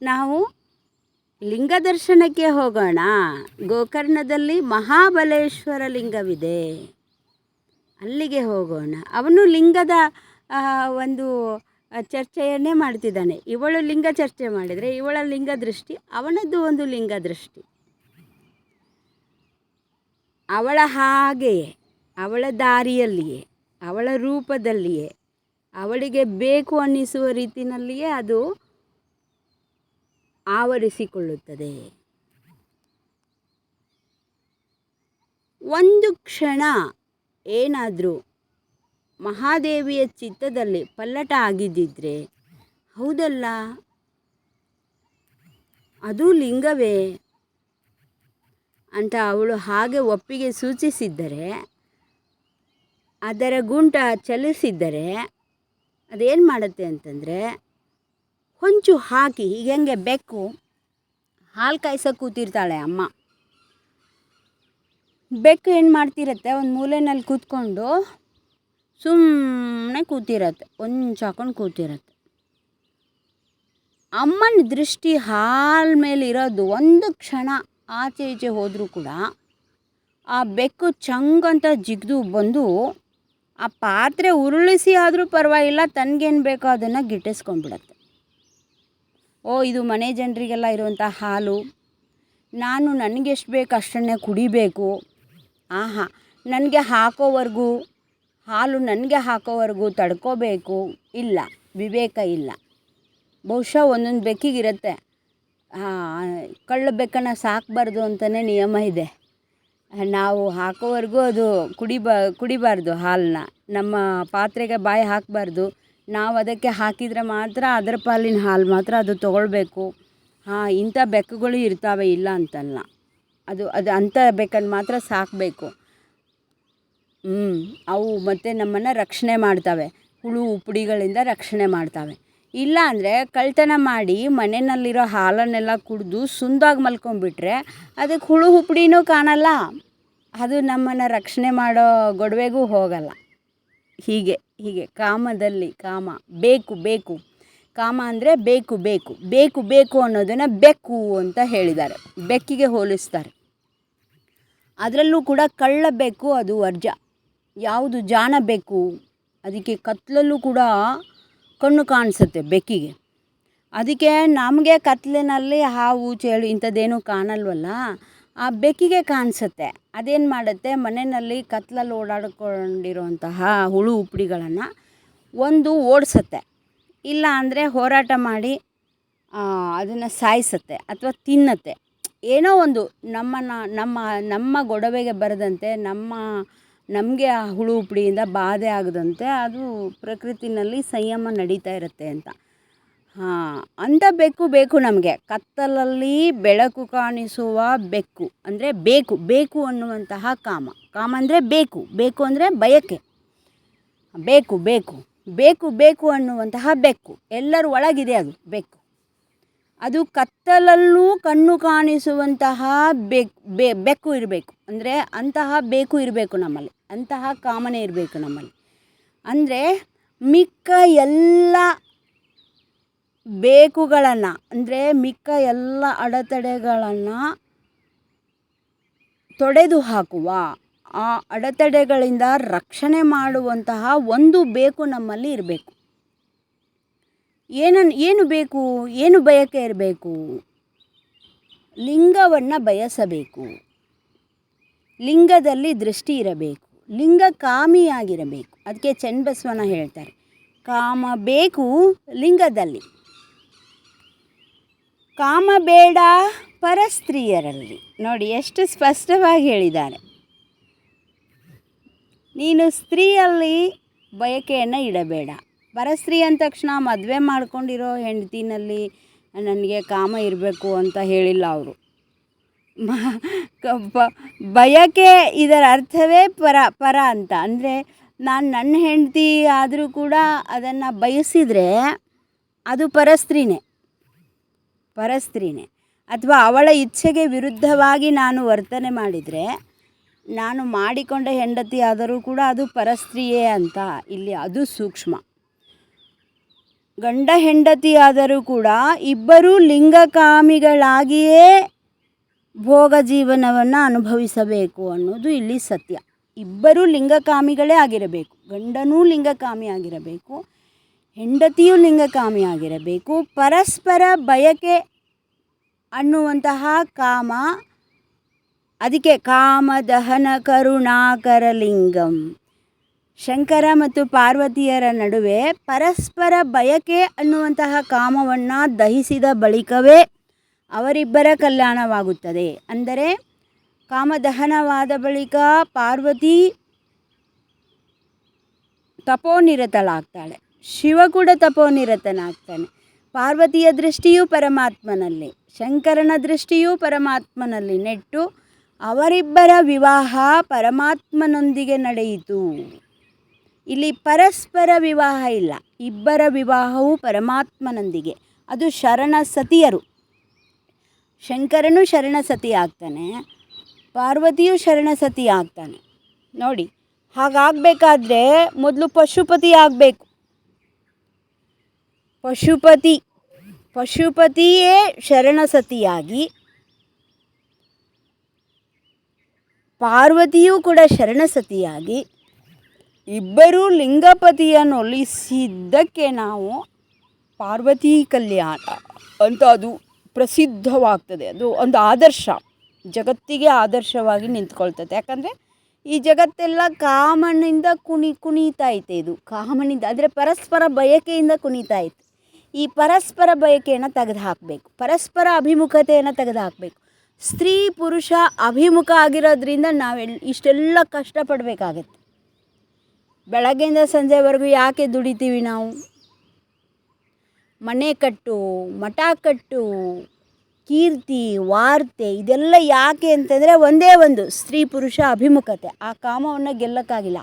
ನಾವು ಲಿಂಗ ದರ್ಶನಕ್ಕೆ ಹೋಗೋಣ, ಗೋಕರ್ಣದಲ್ಲಿ ಮಹಾಬಲೇಶ್ವರ ಲಿಂಗವಿದೆ, ಅಲ್ಲಿಗೆ ಹೋಗೋಣ. ಅವನು ಲಿಂಗದ ಒಂದು ಚರ್ಚೆಯನ್ನೇ ಮಾಡ್ತಿದ್ದಾನೆ. ಇವಳು ಲಿಂಗ ಚರ್ಚೆ ಮಾಡಿದರೆ ಇವಳ ಲಿಂಗ ದೃಷ್ಟಿ, ಅವನದ್ದು ಒಂದು ಲಿಂಗ ದೃಷ್ಟಿ. ಅವಳ ಹಾಗೆಯೇ, ಅವಳ ದಾರಿಯಲ್ಲಿಯೇ, ಅವಳ ರೂಪದಲ್ಲಿಯೇ, ಅವಳಿಗೆ ಬೇಕು ಅನ್ನಿಸುವ ರೀತಿಯಲ್ಲಿಯೇ ಅದು ಆವರಿಸಿಕೊಳ್ಳುತ್ತದೆ. ಒಂದು ಕ್ಷಣ ಏನಾದರೂ ಮಹಾದೇವಿಯ ಚಿತ್ತದಲ್ಲಿ ಪಲ್ಲಟ ಆಗಿದ್ದಿದ್ರೆ, ಹೌದಲ್ಲ ಅದು ಲಿಂಗವೇ ಅಂತ ಅವಳು ಹಾಗೆ ಒಪ್ಪಿಗೆ ಸೂಚಿಸಿದ್ದರೆ, ಅದರ ಗುಂಟ ಚಲಿಸಿದ್ದರೆ ಅದೇನು ಮಾಡುತ್ತೆ ಅಂತಂದರೆ, ಹೊಂಚು ಹಾಕಿ ಹೀಗೆ ಬೆಕ್ಕು ಹಾಲು ಕಾಯ್ಸೋಕೆ ಕೂತಿರ್ತಾಳೆ ಅಮ್ಮ. ಬೆಕ್ಕು ಏನು ಮಾಡ್ತಿರತ್ತೆ, ಒಂದು ಮೂಲೆಯಲ್ಲಿ ಕೂತ್ಕೊಂಡು ಸುಮ್ಮನೆ ಕೂತಿರತ್ತೆ, ಹೊಂಚಾಕೊಂಡು ಕೂತಿರತ್ತೆ. ಅಮ್ಮನ ದೃಷ್ಟಿ ಹಾಲು ಮೇಲೆ ಇರೋದು. ಒಂದು ಕ್ಷಣ ಆಚೆ ಈಚೆ ಹೋದರೂ ಕೂಡ ಆ ಬೆಕ್ಕು ಚಂಗಂತ ಜಿಗಿದು ಬಂದು ಆ ಪಾತ್ರೆ ಉರುಳಿಸಿ ಆದರೂ ಪರವಾಗಿಲ್ಲ, ತನಗೇನು ಬೇಕೋ ಅದನ್ನು ಗಿಟ್ಟಿಸ್ಕೊಂಡ್ಬಿಡತ್ತೆ. ಇದು ಮನೆ ಜನರಿಗೆಲ್ಲ ಇರುವಂಥ ಹಾಲು, ನಾನು ನನಗೆಷ್ಟು ಬೇಕು ಅಷ್ಟನ್ನೇ ಕುಡಿಬೇಕು, ನನಗೆ ಹಾಕೋವರೆಗೂ ಹಾಲು ನನಗೆ ಹಾಕೋವರೆಗೂ ತಡ್ಕೋಬೇಕು, ಇಲ್ಲ, ವಿವೇಕ ಇಲ್ಲ. ಬಹುಶಃ ಒಂದೊಂದು ಬೆಕ್ಕಿಗಿರುತ್ತೆ, ಕಳ್ಳ ಬೆಕ್ಕನ್ನು ಸಾಕಬಾರ್ದು ಅಂತಲೇ ನಿಯಮ ಇದೆ. ನಾವು ಹಾಕೋವರೆಗೂ ಅದು ಕುಡಿಬಾರ್ದು ಹಾಲನ್ನ, ನಮ್ಮ ಪಾತ್ರೆಗೆ ಬಾಯಿ ಹಾಕಬಾರ್ದು. ನಾವು ಅದಕ್ಕೆ ಹಾಕಿದರೆ ಮಾತ್ರ ಅದರ ಪಾಲಿನ ಹಾಲು ಮಾತ್ರ ಅದು ತೊಗೊಳ್ಬೇಕು. ಇಂಥ ಬೆಕ್ಕುಗಳು ಇರ್ತಾವೆ, ಇಲ್ಲ ಅಂತಲ್ಲ. ಅದು ಅಂಥ ಬೆಕ್ಕನ್ನು ಮಾತ್ರ ಸಾಕಬೇಕು. ಅವು ಮತ್ತು ನಮ್ಮನ್ನು ರಕ್ಷಣೆ ಮಾಡ್ತವೆ, ಹುಳು ಉಪ್ಪುಡಿಗಳಿಂದ ರಕ್ಷಣೆ ಮಾಡ್ತವೆ. ಇಲ್ಲ ಅಂದರೆ ಕಳ್ತನ ಮಾಡಿ ಮನೆಯಲ್ಲಿರೋ ಹಾಲನ್ನೆಲ್ಲ ಕುಡಿದು ಸುಂದಾಗಿ ಮಲ್ಕೊಂಡ್ಬಿಟ್ರೆ ಅದಕ್ಕೆ ಹುಳು ಉಪ್ಪುಡಿನೂ ಕಾಣಲ್ಲ, ಅದು ನಮ್ಮನ್ನು ರಕ್ಷಣೆ ಮಾಡೋ ಗೊಡವೆಗೂ ಹೋಗಲ್ಲ. ಹೀಗೆ ಕಾಮದಲ್ಲಿ ಬೇಕು ಕಾಮ ಅಂದರೆ ಬೇಕು ಅನ್ನೋದನ್ನು ಬೆಕ್ಕು ಅಂತ ಹೇಳಿದ್ದಾರೆ, ಬೆಕ್ಕಿಗೆ ಹೋಲಿಸ್ತಾರೆ. ಅದರಲ್ಲೂ ಕೂಡ ಕಳ್ಳ ಬೆಕ್ಕು ಅದು ವರ್ಜ. ಯಾವುದು ಜಾಣ ಬೆಕ್ಕು, ಅದಕ್ಕೆ ಕತ್ತಲಲ್ಲೂ ಕೂಡ ಕಣ್ಣು ಕಾಣಿಸುತ್ತೆ ಬೆಕ್ಕಿಗೆ. ಅದಕ್ಕೆ ನಮಗೆ ಕತ್ತಲಿನಲ್ಲಿ ಹಾವು ಚೇಳು ಇಂಥದ್ದೇನೂ ಕಾಣಲ್ವಲ್ಲ, ಆ ಬೆಕ್ಕಿಗೆ ಕಾಣಿಸುತ್ತೆ. ಅದೇನು ಮಾಡುತ್ತೆ, ಮನೆಯಲ್ಲಿ ಕತ್ತಲಲ್ಲಿ ಓಡಾಡ್ಕೊಂಡಿರುವಂತಹ ಹುಳು ಉಪ್ಪುಡಿಗಳನ್ನು ಒಂದು ಓಡಿಸುತ್ತೆ, ಇಲ್ಲ ಅಂದರೆ ಹೋರಾಟ ಮಾಡಿ ಅದನ್ನು ಸಾಯಿಸುತ್ತೆ ಅಥವಾ ತಿನ್ನುತ್ತೆ. ಏನೋ ಒಂದು ನಮ್ಮ ಗೊಡವೆಗೆ ಬರದಂತೆ, ನಮಗೆ ಆ ಹುಳು ಉಪ್ಪುಡಿಯಿಂದ ಬಾಧೆ ಆಗದಂತೆ ಅದು ಪ್ರಕೃತಿನಲ್ಲಿ ಸಂಯಮ ನಡೀತಾ ಇರುತ್ತೆ ಅಂತ. ಅಂಥ ಬೆಕ್ಕು ಬೇಕು ನಮಗೆ. ಕತ್ತಲಲ್ಲಿ ಬೆಳಕು ಕಾಣಿಸುವ ಬೆಕ್ಕು ಅಂದರೆ ಬೇಕು ಅನ್ನುವಂತಹ ಕಾಮ ಅಂದರೆ ಬೇಕು ಅಂದರೆ ಬಯಕೆ. ಬೇಕು ಅನ್ನುವಂತಹ ಬೆಕ್ಕು ಎಲ್ಲರ ಒಳಗಿದೆ, ಅದು ಬೆಕ್ಕು. ಅದು ಕತ್ತಲಲ್ಲೂ ಕಣ್ಣು ಕಾಣಿಸುವಂತಹ ಬೆಕ್ಕು ಇರಬೇಕು. ಅಂದರೆ ಅಂತಹ ಬೇಕು ಇರಬೇಕು ನಮ್ಮಲ್ಲಿ, ಅಂತಹ ಕಾಮನೆ ಇರಬೇಕು ನಮ್ಮಲ್ಲಿ. ಅಂದರೆ ಮಿಕ್ಕ ಎಲ್ಲ ಬೇಕುಗಳನ್ನು, ಅಂದರೆ ಮಿಕ್ಕ ಎಲ್ಲ ಅಡೆತಡೆಗಳನ್ನು ತೊಡೆದು ಹಾಕುವ, ಆ ಅಡೆತಡೆಗಳಿಂದ ರಕ್ಷಣೆ ಮಾಡುವಂತಹ ಒಂದು ಬೇಕು ನಮ್ಮಲ್ಲಿ ಇರಬೇಕು. ಏನು ಬೇಕು, ಏನು ಬಯಕೆ ಇರಬೇಕು? ಲಿಂಗವನ್ನು ಬಯಸಬೇಕು, ಲಿಂಗದಲ್ಲಿ ದೃಷ್ಟಿ ಇರಬೇಕು, ಲಿಂಗ ಕಾಮಿಯಾಗಿರಬೇಕು. ಅದಕ್ಕೆ ಚನ್ನಬಸವಣ್ಣ ಹೇಳ್ತಾರೆ, ಕಾಮ ಬೇಕು ಲಿಂಗದಲ್ಲಿ, ಕಾಮ ಬೇಡ ಪರಸ್ತ್ರೀಯರಲ್ಲಿ. ನೋಡಿ ಎಷ್ಟು ಸ್ಪಷ್ಟವಾಗಿ ಹೇಳಿದ್ದಾರೆ. ನೀನು ಸ್ತ್ರೀಯಲ್ಲಿ ಬಯಕೆಯನ್ನು ಇಡಬೇಡ. ಪರಸ್ತ್ರೀ ಅಂದ ತಕ್ಷಣ ಮದುವೆ ಮಾಡ್ಕೊಂಡಿರೋ ಹೆಂಡತಿನಲ್ಲಿ ನನಗೆ ಕಾಮ ಇರಬೇಕು ಅಂತ ಹೇಳಿಲ್ಲ ಅವರು. ಬಯಕೆ ಇದರ ಅರ್ಥವೇ ಪರ ಅಂತ. ಅಂದರೆ ನಾನು ನನ್ನ ಹೆಂಡತಿ ಆದರೂ ಕೂಡ ಅದನ್ನು ಬಯಸಿದರೆ ಅದು ಪರಸ್ತ್ರೀನೇ. ಅಥವಾ ಅವಳ ಇಚ್ಛೆಗೆ ವಿರುದ್ಧವಾಗಿ ನಾನು ವರ್ತನೆ ಮಾಡಿದರೆ, ನಾನು ಮಾಡಿಕೊಂಡ ಹೆಂಡತಿ ಆದರೂ ಕೂಡ ಅದು ಪರಸ್ತ್ರೀಯೇ ಅಂತ ಇಲ್ಲಿ ಅದು ಸೂಕ್ಷ್ಮ. ಗಂಡ ಹೆಂಡತಿ ಆದರೂ ಕೂಡ ಇಬ್ಬರೂ ಲಿಂಗಕಾಮಿಗಳಾಗಿಯೇ ಭೋಗ ಜೀವನವನ್ನು ಅನುಭವಿಸಬೇಕು ಅನ್ನೋದು ಇಲ್ಲಿ ಸತ್ಯ. ಇಬ್ಬರೂ ಲಿಂಗಕಾಮಿಗಳೇ ಆಗಿರಬೇಕು. ಗಂಡನೂ ಲಿಂಗಕಾಮಿ ಆಗಿರಬೇಕು, ಹೆಂಡತಿಯೂ ಲಿಂಗಕಾಮಿ ಆಗಿರಬೇಕು. ಪರಸ್ಪರ ಬಯಕೆ ಅನ್ನುವಂತಹ ಕಾಮ, ಅದಕ್ಕೆ ಕಾಮದಹನ ಕರುಣಾಕರ ಲಿಂಗಂ. ಶಂಕರ ಮತ್ತು ಪಾರ್ವತಿಯರ ನಡುವೆ ಪರಸ್ಪರ ಬಯಕೆ ಅನ್ನುವಂತಹ ಕಾಮವನ್ನು ದಹಿಸಿದ ಬಳಿಕವೇ ಅವರಿಬ್ಬರ ಕಲ್ಯಾಣವಾಗುತ್ತದೆ. ಅಂದರೆ ಕಾಮದಹನವಾದ ಬಳಿಕ ಪಾರ್ವತಿ ತಪೋನಿರತಳಾಗ್ತಾಳೆ, ಶಿವ ಕೂಡ ತಪೋನಿರತನಾಗ್ತಾನೆ. ಪಾರ್ವತಿಯ ದೃಷ್ಟಿಯೂ ಪರಮಾತ್ಮನಲ್ಲಿ, ಶಂಕರನ ದೃಷ್ಟಿಯೂ ಪರಮಾತ್ಮನಲ್ಲಿ ನೆಟ್ಟು ಅವರಿಬ್ಬರ ವಿವಾಹ ಪರಮಾತ್ಮನೊಂದಿಗೆ ನಡೆಯಿತು. ಇಲ್ಲಿ ಪರಸ್ಪರ ವಿವಾಹ ಇಲ್ಲ, ಇಬ್ಬರ ವಿವಾಹವು ಪರಮಾತ್ಮನೊಂದಿಗೆ. ಅದು ಶರಣ ಸತಿಯರು. ಶಂಕರನು ಶರಣ ಸತಿ ಆಗ್ತಾನೆ, ಪಾರ್ವತಿಯು ಶರಣ ಸತಿ ಆಗ್ತಾನೆ. ನೋಡಿ, ಹಾಗಾಗಬೇಕಾದ್ರೆ ಮೊದಲು ಪಶುಪತಿ ಆಗಬೇಕು. ಪಶುಪತಿಯೇ ಶರಣ ಸತಿಯಾಗಿ, ಪಾರ್ವತಿಯೂ ಕೂಡ ಶರಣ ಸತಿಯಾಗಿ, ಇಬ್ಬರೂ ಲಿಂಗಪತಿಯನ್ನು ಒಲಿಸಿದ್ದಕ್ಕೆ ನಾವು ಪಾರ್ವತಿ ಕಲ್ಯಾಣ ಅಂತ ಅದು ಪ್ರಸಿದ್ಧವಾಗ್ತದೆ. ಅದು ಒಂದು ಆದರ್ಶ, ಜಗತ್ತಿಗೆ ಆದರ್ಶವಾಗಿ ನಿಂತ್ಕೊಳ್ತದೆ. ಯಾಕಂದರೆ ಈ ಜಗತ್ತೆಲ್ಲ ಕಾಮನಿಂದ ಕುಣಿತಾ ಐತೆ. ಇದು ಕಾಮನಿಂದ ಅಂದರೆ ಪರಸ್ಪರ ಬಯಕೆಯಿಂದ ಕುಣಿತಾ ಐತೆ. ಈ ಪರಸ್ಪರ ಬಯಕೆಯನ್ನು ತೆಗೆದು ಹಾಕಬೇಕು, ಪರಸ್ಪರ ಅಭಿಮುಖತೆಯನ್ನು ತೆಗೆದು ಹಾಕಬೇಕು. ಸ್ತ್ರೀ ಪುರುಷ ಅಭಿಮುಖ ಆಗಿರೋದ್ರಿಂದ ಇಷ್ಟೆಲ್ಲ ಕಷ್ಟಪಡಬೇಕಾಗತ್ತೆ. ಬೆಳಗ್ಗೆಯಿಂದ ಸಂಜೆವರೆಗೂ ಯಾಕೆ ದುಡಿತೀವಿ ನಾವು? ಮನೆ ಕಟ್ಟು, ಮಠ ಕಟ್ಟು, ಕೀರ್ತಿ ವಾರ್ತೆ, ಇದೆಲ್ಲ ಯಾಕೆ ಅಂತಂದರೆ ಒಂದೇ ಒಂದು ಸ್ತ್ರೀ ಪುರುಷ ಅಭಿಮುಖತೆ. ಆ ಕಾಮವನ್ನು ಗೆಲ್ಲಕ್ಕಾಗಿಲ್ಲ,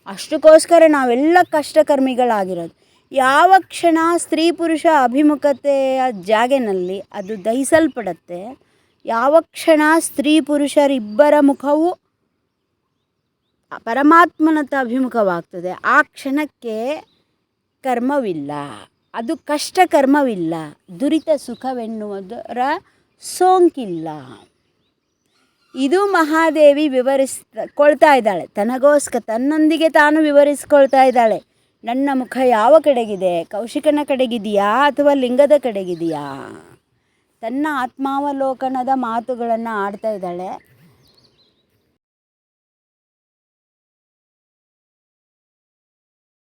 ಅಷ್ಟಕ್ಕೋಸ್ಕರ ನಾವೆಲ್ಲ ಕಷ್ಟಕರ್ಮಿಗಳಾಗಿರೋದು. ಯಾವ ಕ್ಷಣ ಸ್ತ್ರೀ ಪುರುಷ ಅಭಿಮುಖತೆಯ ಜಾಗೆನಲ್ಲಿ ಅದು ದಹಿಸಲ್ಪಡುತ್ತೆ, ಯಾವ ಕ್ಷಣ ಸ್ತ್ರೀ ಪುರುಷರಿಬ್ಬರ ಮುಖವು ಪರಮಾತ್ಮನತ್ತ ಅಭಿಮುಖವಾಗ್ತದೆ, ಆ ಕ್ಷಣಕ್ಕೆ ಕರ್ಮವಿಲ್ಲ, ಅದು ಕಷ್ಟ ಕರ್ಮವಿಲ್ಲ, ದುರಿತ ಸುಖವೆನ್ನುವುದರ ಸೋಂಕಿಲ್ಲ. ಇದು ಮಹಾದೇವಿ ವಿವರಿಸ್ಕೊಳ್ತಾ ಇದ್ದಾಳೆ, ತನ್ನೊಂದಿಗೆ ತಾನು ವಿವರಿಸ್ಕೊಳ್ತಾ ಇದ್ದಾಳೆ. ನನ್ನ ಮುಖ ಯಾವ ಕಡೆಗಿದೆ? ಕೌಶಿಕನ ಕಡೆಗಿದೆಯಾ ಅಥವಾ ಲಿಂಗದ ಕಡೆಗಿದೆಯಾ? ತನ್ನ ಆತ್ಮಾವಲೋಕನದ ಮಾತುಗಳನ್ನು ಆಡ್ತಾ ಇದ್ದಾಳೆ.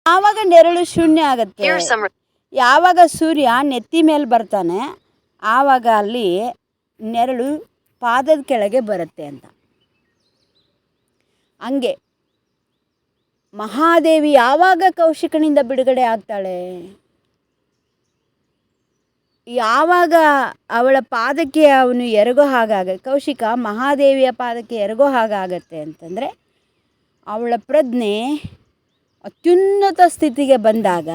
ಯಾವಾಗ ನೆರಳು ಶೂನ್ಯ ಆಗುತ್ತೆ, ಯಾವಾಗ ಸೂರ್ಯ ನೆತ್ತಿ ಮೇಲೆ ಬರ್ತಾನೆ, ಆವಾಗ ಅಲ್ಲಿ ನೆರಳು ಪಾದದ ಕೆಳಗೆ ಬರುತ್ತೆ ಅಂತ. ಹಂಗೆ ಮಹಾದೇವಿ ಯಾವಾಗ ಕೌಶಿಕನಿಂದ ಬಿಡುಗಡೆ ಆಗ್ತಾಳೆ, ಯಾವಾಗ ಅವಳ ಪಾದಕ್ಕೆ ಅವನು ಎರಗೋ ಕೌಶಿಕ ಮಹಾದೇವಿಯ ಪಾದಕ್ಕೆ ಎರಗೋ ಹಾಗಾಗತ್ತೆ ಅಂತಂದರೆ, ಅವಳ ಪ್ರಜ್ಞೆ ಅತ್ಯುನ್ನತ ಸ್ಥಿತಿಗೆ ಬಂದಾಗ,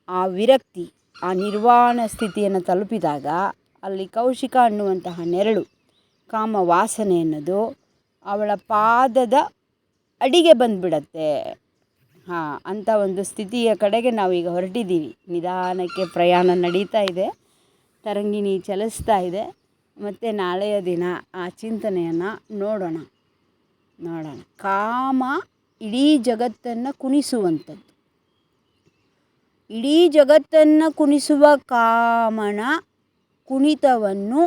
ಆ ವಿರಕ್ತಿ, ಆ ನಿರ್ವಾಣ ಸ್ಥಿತಿಯನ್ನು ತಲುಪಿದಾಗ ಅಲ್ಲಿ ಕೌಶಿಕ ಅನ್ನುವಂತಹ ನೆರಳು, ಕಾಮ ವಾಸನೆ ಅನ್ನೋದು ಅವಳ ಪಾದದ ಅಡಿಗೆ ಬಂದುಬಿಡತ್ತೆ. ಅಂಥ ಒಂದು ಸ್ಥಿತಿಯ ಕಡೆಗೆ ನಾವೀಗ ಹೊರಟಿದ್ದೀವಿ. ನಿಧಾನಕ್ಕೆ ಪ್ರಯಾಣ ನಡೀತಾ ಇದೆ, ತರಂಗಿಣಿ ಚಲಿಸ್ತಾ ಇದೆ. ಮತ್ತು ನಾಳೆಯ ದಿನ ಆ ಚಿಂತನೆಯನ್ನು ನೋಡೋಣ. ಕಾಮ ಇಡೀ ಜಗತ್ತನ್ನು ಕುಣಿಸುವಂಥದ್ದು. ಇಡೀ ಜಗತ್ತನ್ನು ಕುಣಿಸುವ ಕಾಮನ ಕುಣಿತವನ್ನು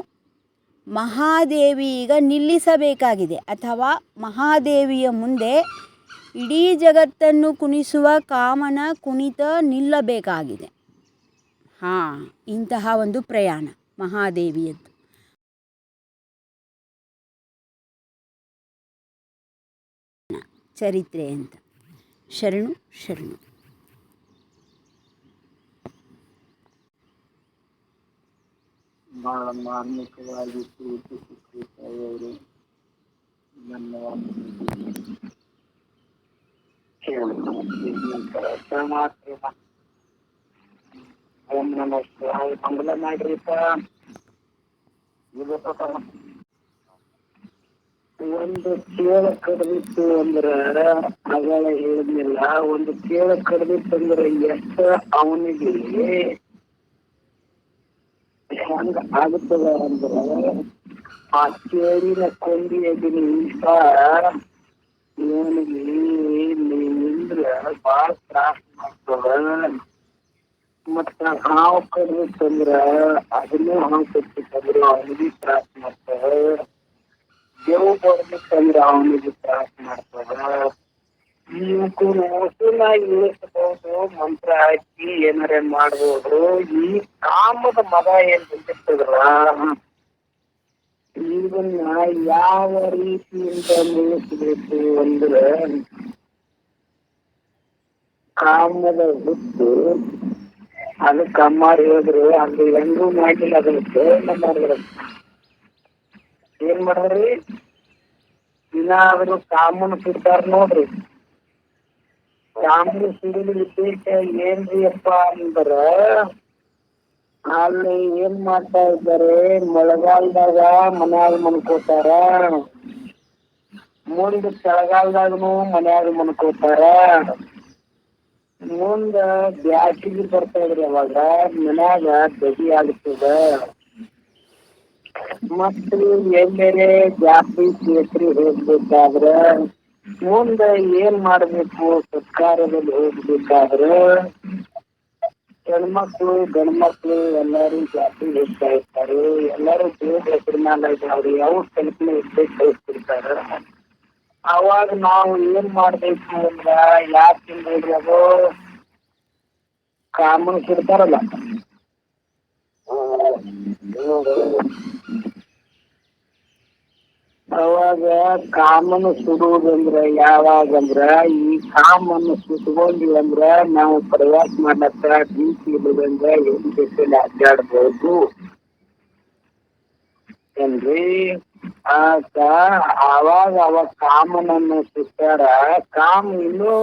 ಮಹಾದೇವಿ ಈಗ ನಿಲ್ಲಿಸಬೇಕಾಗಿದೆ, ಅಥವಾ ಮಹಾದೇವಿಯ ಮುಂದೆ ಇಡೀ ಜಗತ್ತನ್ನು ಕುಣಿಸುವ ಕಾಮನ ಕುಣಿತ ನಿಲ್ಲಬೇಕಾಗಿದೆ. ಇಂತಹ ಒಂದು ಪ್ರಯಾಣ ಮಹಾದೇವಿಯದ್ದು. ಚರಿತ್ರೆ ಅಂತ. ಶರಣು ಶರಣು. ಬಹಳ ಮಾರ್ಮಿಕವಾಗಿ ಅವರು ನನ್ನ ಓಂ ನಮಸ್ತೆ ಮಂಗಲ ಮಾಡ್ರಿಪ್ಪ. ಒಂದು ಕೇಳ ಕಡ್ದಿತ್ತು ಅಂದ್ರ ಅಗಳ ಹೇಳಿದ್ನಿಲ್ಲ, ಒಂದು ಕೇಳ ಕಡ್ದಿತ್ತು ಅಂದ್ರೆ ಎಷ್ಟ ಅವನಿಗೆ ಹೆಂಗ ಆಗುತ್ತದ ಅಂದ್ರ, ಆ ಕೇಳಿನ ಕೊಂಡಿಯದಿನ ಈಸ ಇವನಿಗೆ ನಿಂದ್ರ ಬಾಳ ತ್ರಾಸ ಮಾಡ್ತದ. ಮತ್ತ ಹಾವು ಕಡ್ದಿತ್ತಂದ್ರ ಅದನ್ನೂ ಹಾವು ಕಟ್ಟಿತ್ತಂದ್ರ ಅವನಿಗೆ ತ್ರಾಸ ಮಾಡ್ತದ. ದೇವ್ ಬರ್ದಿತ್ತಂದ್ರ ಅವನಿಗೆ ತ್ರಾಸ ಮಾಡ್ತದ. ಇವಕ್ಕೂ ಮೋಸನಾಗಿ ಇಳಿಸಬಹುದು, ಮಂತ್ರ ಹಾಕಿ ಏನಾರ ಮಾಡ್ಬೋದು. ಈ ಕಾಮದ ಮದ ಏನ್ ಬಂದಿರ್ತದಲ್ಲ, ಇದನ್ನ ಯಾವ ರೀತಿಯಿಂದ ಮುಗಿಸ್ಬೇಕು ಅಂದ್ರೆ ಕಾಮದ ಹುಟ್ಟು ಅದಕ್ಕೆ ಅಮ್ಮಾರು ಹೇಳಿದ್ರು ಅದು ಹೆಂಗೂ ಮಾಡಿಲ್ಲ ಅದನ್ನ ಪ್ರಯತ್ನ ಮಾಡಿದ್ರು. ಏನ್ ಮಾಡಿದ್ರಿ? ಇನ್ನಾದ್ರೂ ಕಾಮನ್ ಸುಡ್ತಾರ ನೋಡ್ರಿ. ಕಾಮನ್ ಸುಡಿದ ವಿಶೇಷ ಏನ್ರಿ ಅಪ್ಪ ಅಂದ್ರ ಅಲ್ಲಿ ಏನ್ ಮಾಡ್ತಾ ಇದ್ದಾರೆ, ಮಳೆಗಾಲದಾಗ ಮನ್ಯಾಗ ಮನ್ಕೋತಾರ, ಮುಂದ ಚಳಿಗಾಲದಾಗನು ಮನ್ಯಾಗ ಮನ್ಕೋತಾರ, ಮುಂದ ಬ್ಯಾಸಿಗೆ ಬರ್ತಾ ಇದ್ರಿ ಅವಾಗ ಮನ್ಯಾಗ ದಗಿ ಆಗ್ತದ. ಮತ್ತು ಎಲ್ಲೆಡೆ ಜಾಸ್ತಿ ಕೇಸರಿ ಹೋಗ್ಬೇಕಾದ್ರ ಮುಂದ ಏನ್ ಮಾಡ್ಬೇಕು, ಸರ್ಕಾರದಲ್ಲಿ ಹೋಗ್ಬೇಕಾದ್ರೆ ಹೆಣ್ಮಕ್ಳು ಗಂಡ್ಮಕ್ಳು ಎಲ್ಲಾರು ಜಾಸ್ತಿ ಹೋಗ್ತಾ ಇರ್ತಾರೆ. ಎಲ್ಲಾರು ದೇವ್ರ ಹೆಸರು ಮ್ಯಾಲ ಅವ್ರು ಯಾವ ಕಲ್ಪನೆ ಇರ್ಬೇಕು ಕಳಿಸ್ತಿರ್ತಾರ. ಅವಾಗ ನಾವು ಏನ್ ಮಾಡ್ಬೇಕು ಅಂದ್ರ ಯಾಕೆ ಅದು ಕಾಮನ್ ಸಿಡ್ತಾರಲ್ಲ, ಅವಾಗ ಕಾಮನ್ನು ಸುಡುವುದಂದ್ರ ಯಾವಾಗಂದ್ರ ಈ ಕಾಮನ್ನು ಸುಟ್ಕೊಂಡಿವಿ ಅಂದ್ರ ನಾವು ಪ್ರವಾಸ ಮಾಡ್ಲಕ್ಕ ಬೀಚ್ ಇಲ್ಲದಂದ್ರ ಎಲ್ಲಿ ಜೊತೆಲಿ ಅಡ್ಡಾಡ್ಬೋದು ಏನ್ರಿ. ಅವಾಗ ಕಾಮನನ್ನು ಸುಟ್ಟಾರ. ಕಾಮ ಇನ್ನೂ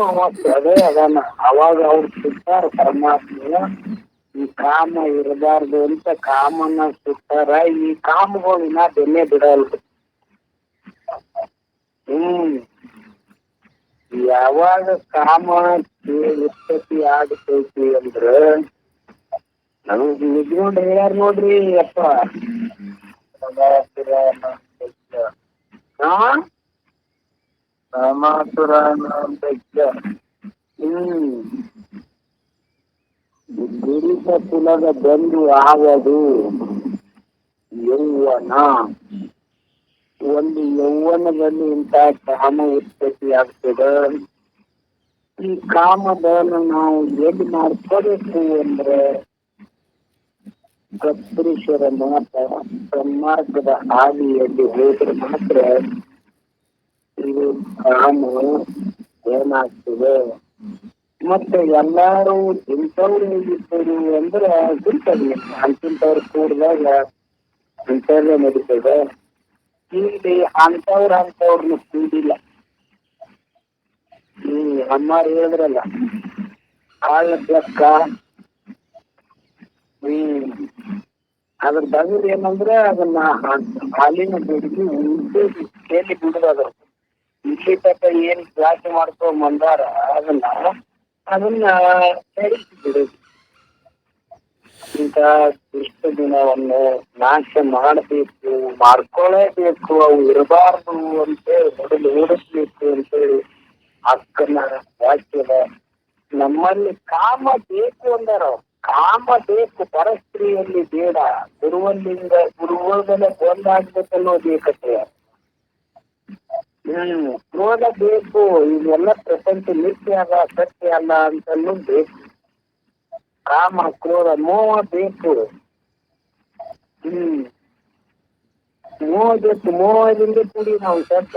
ಅದೇ ಅದಾನ. ಅವಾಗ ಅವ್ರು ಸುಟ್ಟಾರ ಪರಮಾತ್ಮ ಈ ಕಾಮ ಇರಬಾರ್ದು ಅಂತ ಕಾಮನ್ನ ಸುಟ್ಟಾರ. ಈ ಕಾಮಗಳು ಇನ್ನ ಬೆನ್ನೆ ಬಿಡಲ್ರಿ. ಯಾವಾಗ ಕಾಮ ಉತ್ಪತ್ತಿ ಆಗತೈತಿ ಅಂದ್ರ ನಮಗ್ ನಿಜಗೊಂಡ್ ಹೇಳ್ಯಾರ ನೋಡ್ರಿ ಅಪ್ಪ. ರಾಮಾಸುರ ದುರಿತ ಕುಲದ ಬಂದು ಆವದು ಯೌವನ. ಒಂದು ಯೌವನದಲ್ಲಿ ಇಂಥ ಕಾಮ ಉತ್ಪತ್ತಿ ಆಗ್ತದ. ಈ ಕಾಮದನ್ನು ನಾವು ಎಲ್ಲಿ ಮಾಡ್ಕೋಬೇಕು ಅಂದ್ರೆ ಕತ್ತರಿಸರ ಮಾತ್ರ ಸನ್ಮಾರ್ಗದ ಹಾದಿಯಲ್ಲಿ ಹೋದ್ರೆ ಮಾತ್ರ ಇದು ಕಾಮ ಏನಾಗ್ತದೆ. ಮತ್ತೆ ಎಲ್ಲಾರು ಇಂಥವ್ರು ಹೇಗಿರ್ತಾರೆ ಅಂದ್ರೆ ಸಿಗ್ತದೆ. ಅಂತಿಂತವ್ರು ಕೂಡಿದಾಗ ಇಂಥವ್ರೇ ನಡೀತದೆ. ಇಲ್ಲಿ ಅಂತವ್ರನ್ನ ಕೂಡಿಲ್ಲ. ಅಮ್ಮಾರು ಹೇಳಿದ್ರಲ್ಲ ಹಾಳ ಬೆಕ್ಕ. ಅದ್ರ ಬಗೆದು ಏನಂದ್ರೆ ಅದನ್ನ ಹಾಲಿನ ಬೆಡಿಗೆ ಉಂಟು ಕೇಳಿ ಬಿಡುದು. ಇಲ್ಲಿ ತಕ್ಕ ಏನ್ ಜಾಸ್ತಿ ಮಾಡ್ಕೊಂಡ್ ಬಂದಾರ ಅದನ್ನ ನಡೆಸಿ ಬಿಡುದು. ಇಂಥ ದುಷ್ಟ ದಿನವನ್ನು ನಾಶ ಮಾಡಬೇಕು, ಮಾಡ್ಕೊಳ್ಳೇಬೇಕು, ಅವು ಇರಬಾರ್ದು ಅಂತೇಳಿ ಮೊದಲು ಓಡಿಸ್ಬೇಕು ಅಂತೇಳಿ ಅಕ್ಕನ ವಾಕ್ಯದ. ನಮ್ಮಲ್ಲಿ ಕಾಮ ಬೇಕು ಅಂದಾರ. ಕಾಮ ಬೇಕು, ಪರಸ್ತ್ರೀಯಲ್ಲಿ ಬೇಡ. ಗುರುವಲ್ಲೇ ಒಂದಾಗ್ಬೇಕನ್ನೋ ಬೇಕತ್ತೆ. ಕ್ರೋಧ ಬೇಕು. ಇದೆಲ್ಲ ಪ್ರಪಂಚ ನಿತ್ಯ ಅಲ್ಲ, ಸತ್ಯ ಅಲ್ಲ ಅಂತಲೂ ಬೇಕು. ಕಾಮ ಕ್ರೋಧ ಮೋಹ ಬೇಕು. ಮೋಹ ಬೇಕು. ಮೋಹದಿಂದ ಕೂಡಿ ನಾವು ಸತ್ತ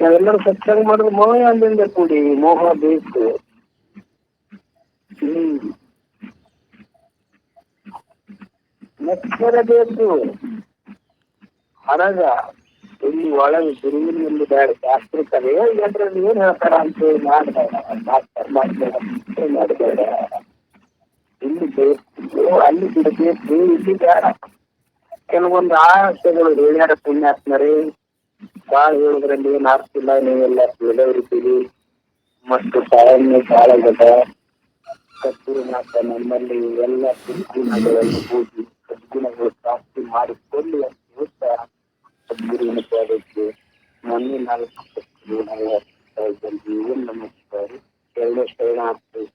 ನಾವೆಲ್ಲರೂ ಸತ್ಸಂಗ ಮಾಡಿದ್ರೆ ಮೋಹದಿಂದ ಕೂಡಿ ಮೋಹ ಬೇಕು. ನಕ್ಷರ ಬೇಕು. ಹೊರಗ ಇಲ್ಲಿ ಒಳಗೆ ಗುರುವಿನಲ್ಲಿ ಬೇಡ. ಶಾಸ್ತ್ರಕ್ಕದೇ ಎಲ್ಲರಲ್ಲಿ ಏನ್ ಹೇಳ್ತಾರ ಅಂತ ಹೇಳಿ ಮಾಡಬೇಡ. ಇಲ್ಲಿ ಬೇಕು, ಅಲ್ಲಿ ಬಿಡಬೇಕು, ಇಲ್ಲಿ ಬೇಡ. ಕೆಲವೊಂದು ಆಸೆಗಳು ಹೇಳ್ಯಾರ ಪುಣ್ಯಾತ್ಮರೇ. ಬಾಳ ಹೇಳುದ್ರಲ್ಲಿ ಏನ್ ಆಗ್ತಿಲ್ಲ. ನೀವೆಲ್ಲ ತಿಳಿದವರಿದ್ದೀರಿ. ಮತ್ತು ತಾಳ್ಮೆ ಬಾಳಗದ ಸದ್ಗುರುನಾಥ ನಮ್ಮಲ್ಲಿ ಎಲ್ಲ ಸದ್ಗುಣಗಳನ್ನು ಕೂಡಿ ಸದ್ಗುಣಗಳು ಪ್ರಾಪ್ತಿ ಮಾಡಿಕೊಳ್ಳಿ ಅಂತ ಹೇಳ್ತಾ ಸದ್ಗುರುವಿನ ಪಾದಕ್ಕೆ ಮೊನ್ನೆ 4 ಸದ್ಗುರುಗಳು ಏನ್ ನಮಸ್ಕಾರ. 2 ಶರಣ ಆಗ್ತದೆ.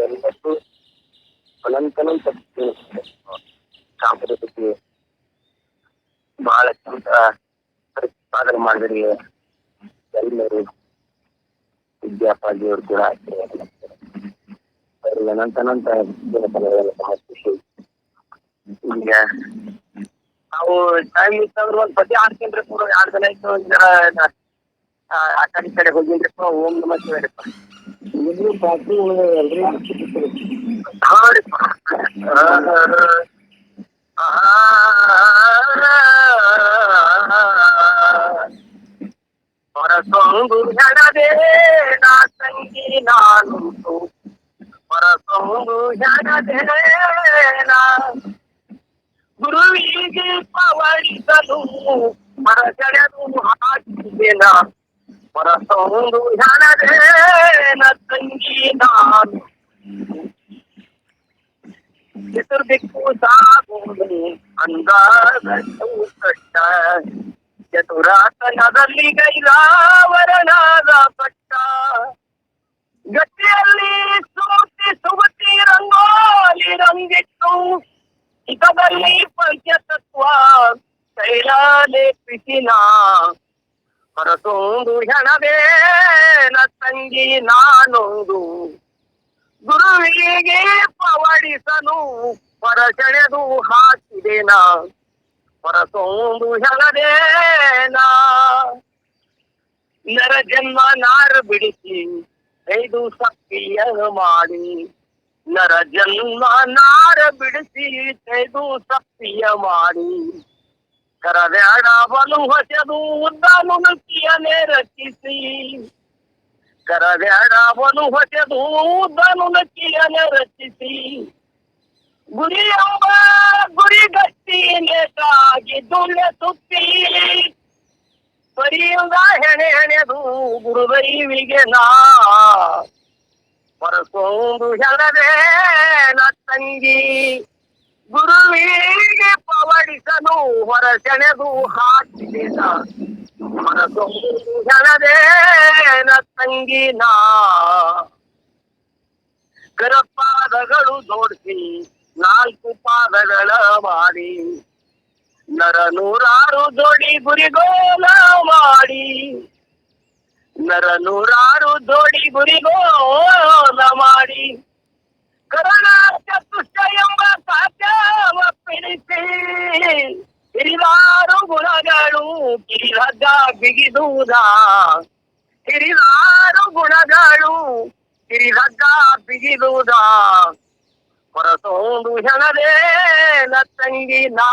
ಎಲ್ಲಕ್ಕೂ ಅನಂತನಂ ಸಾಂಸ್ಕೃತಿಕ ಬಹಳ ಚಂದ ಪ್ರತಿಪಾದನೆ ಮಾಡಿದ್ರಿ ಎಲ್ಲರೂ. ವಿದ್ಯಾಪಾದಿಯವರು ಕೂಡ ನಂತ ಖುಷಿ. ಈಗ ನಾವು ಟೈಮ್ ಇತ್ತಂದ್ರೆ ಒಂದ್ ಪದ್ಯ ಹಾಡ್ಕೊಂಡ್ರೆ ಕೂಡ 2 ದಿನ ಇತ್ತು ಒಂದ್ ಜರ ಆ ಕಡೆ ಹೋಗಿದ್ರಿ ಓಂ ನಮಃ ಶಿವಾಯಪ್ಪ. ಇದು ಪಾರ್ಟಿ ಅಲ್ರಿ ಹೊರಸೊಂದು ಹೆಣದೇ ನಾ ತಂಗಿ ನಾನುಂಟು, ಹೊರಸೊಂದು ಹೆಣದೇ ನಾ ಗುರುವಿಗೆ ಪವಡಿಸಲು ಮರಸೆಳೆದು ಹಾಕಿದೆನ, ಹೊರಸೊಂದು ಹೆಣದೇ ನ ತಂಗಿ ನಾನು ಚತುರ್ದಿಕ್ಕು ಸಾಗೋದು ಅಂದಾದ ಕಷ್ಟ, ಚತುರಾಸನದಲ್ಲಿ ಗೈರಾವರನಾದ ಪಟ್ಟ, ಗಟ್ಟಿಯಲ್ಲಿ ಸುಮತಿ ರಂಗೋಲಿ ರಂಗಿಟ್ಟು, ಹಿತದಲ್ಲಿ ಪಂಚತತ್ವ ಕೈಲಾಲೇಪಿಸಿನ, ಹೊರಸೊಂದು ಹೆಣವೇ ನ ತಂಗಿ ನಾನೊಂದು ಗುರುವಿಗೆ ಪವಡಿಸಲು ಹೊರಸೆಳೆದು ಹಾಕಿದೆನ, ಹೊರಸೊಂದು ಹೆಣದೇನ ನರ ಜನ್ಮ ನಾರ ಬಿಡಿಸಿ 5 ಸಕ್ರಿಯ ಮಾಡಿ, ನರ ಜನ್ಮ ನಾರ ಬಿಡಿಸಿ 5 ಸಕ್ರಿಯ ಮಾಡಿ, ಕರವ್ಯಾಡ ಬಲು ಹೊಸದು ಉದ್ದನು ನಕ್ಕಿಯನೇ ರಚಿಸಿ, ಕರವ್ಯಾಡ ಬಲು ಹೊಸದು ಉದ್ದನು ನಕ್ಕಿಯನೇ ರಚಿಸಿ, ಗುರಿಯಂಬ ಗುರಿಗಟ್ಟಿ ನೇತಾಗಿ ದುಳ್ಳೆ ಸುತ್ತಿ, ಪರಿಯುಗ ಹೆಣೆ ಹೆಣೆದು ಗುರುದೈವಿಗೆ ನಾ, ಹೊರಸೊಂದು ಹೆಣವೇ ನ ತಂಗಿ ಗುರುವಿಗೆ ಪವಡಿಸಲು ಹೊರಸೆಳೆದು ಹಾಕಿದೆನ, ಹೊರಸೊಂದು ಹೆಣವೇ ನ ತಂಗಿ ನಾ ಕರಪಾದಗಳು ಜೋಡಿಸಿ 4 ಪಾದಗಳ ಮಾಡಿ, ನರ 100 ಜೋಡಿ ಗುರಿಗೋಲ ಮಾಡಿ, ನರ 100 ಜೋಡಿ ಗುರಿಗೋಲ ಮಾಡಿ, ಕರುಣಾಚತುಷ್ಟ ಎಂಬ ಸಾಧ್ಯವ ಪಿಡಿಸಿ, ಹಿರಿದಾರು ಗುಣಗಳು ಕಿರಿಹಗ್ಗ ಬಿಗಿದುವುದ, ಹಿರಿದಾರು ಗುಣಗಳು ಕಿರಿಹಗ್ಗ ಬಿಗಿದುವುದ, ಹೊರಸೊಂದು ಹೆಣದೇ ನ ತಂಗಿ ನಾ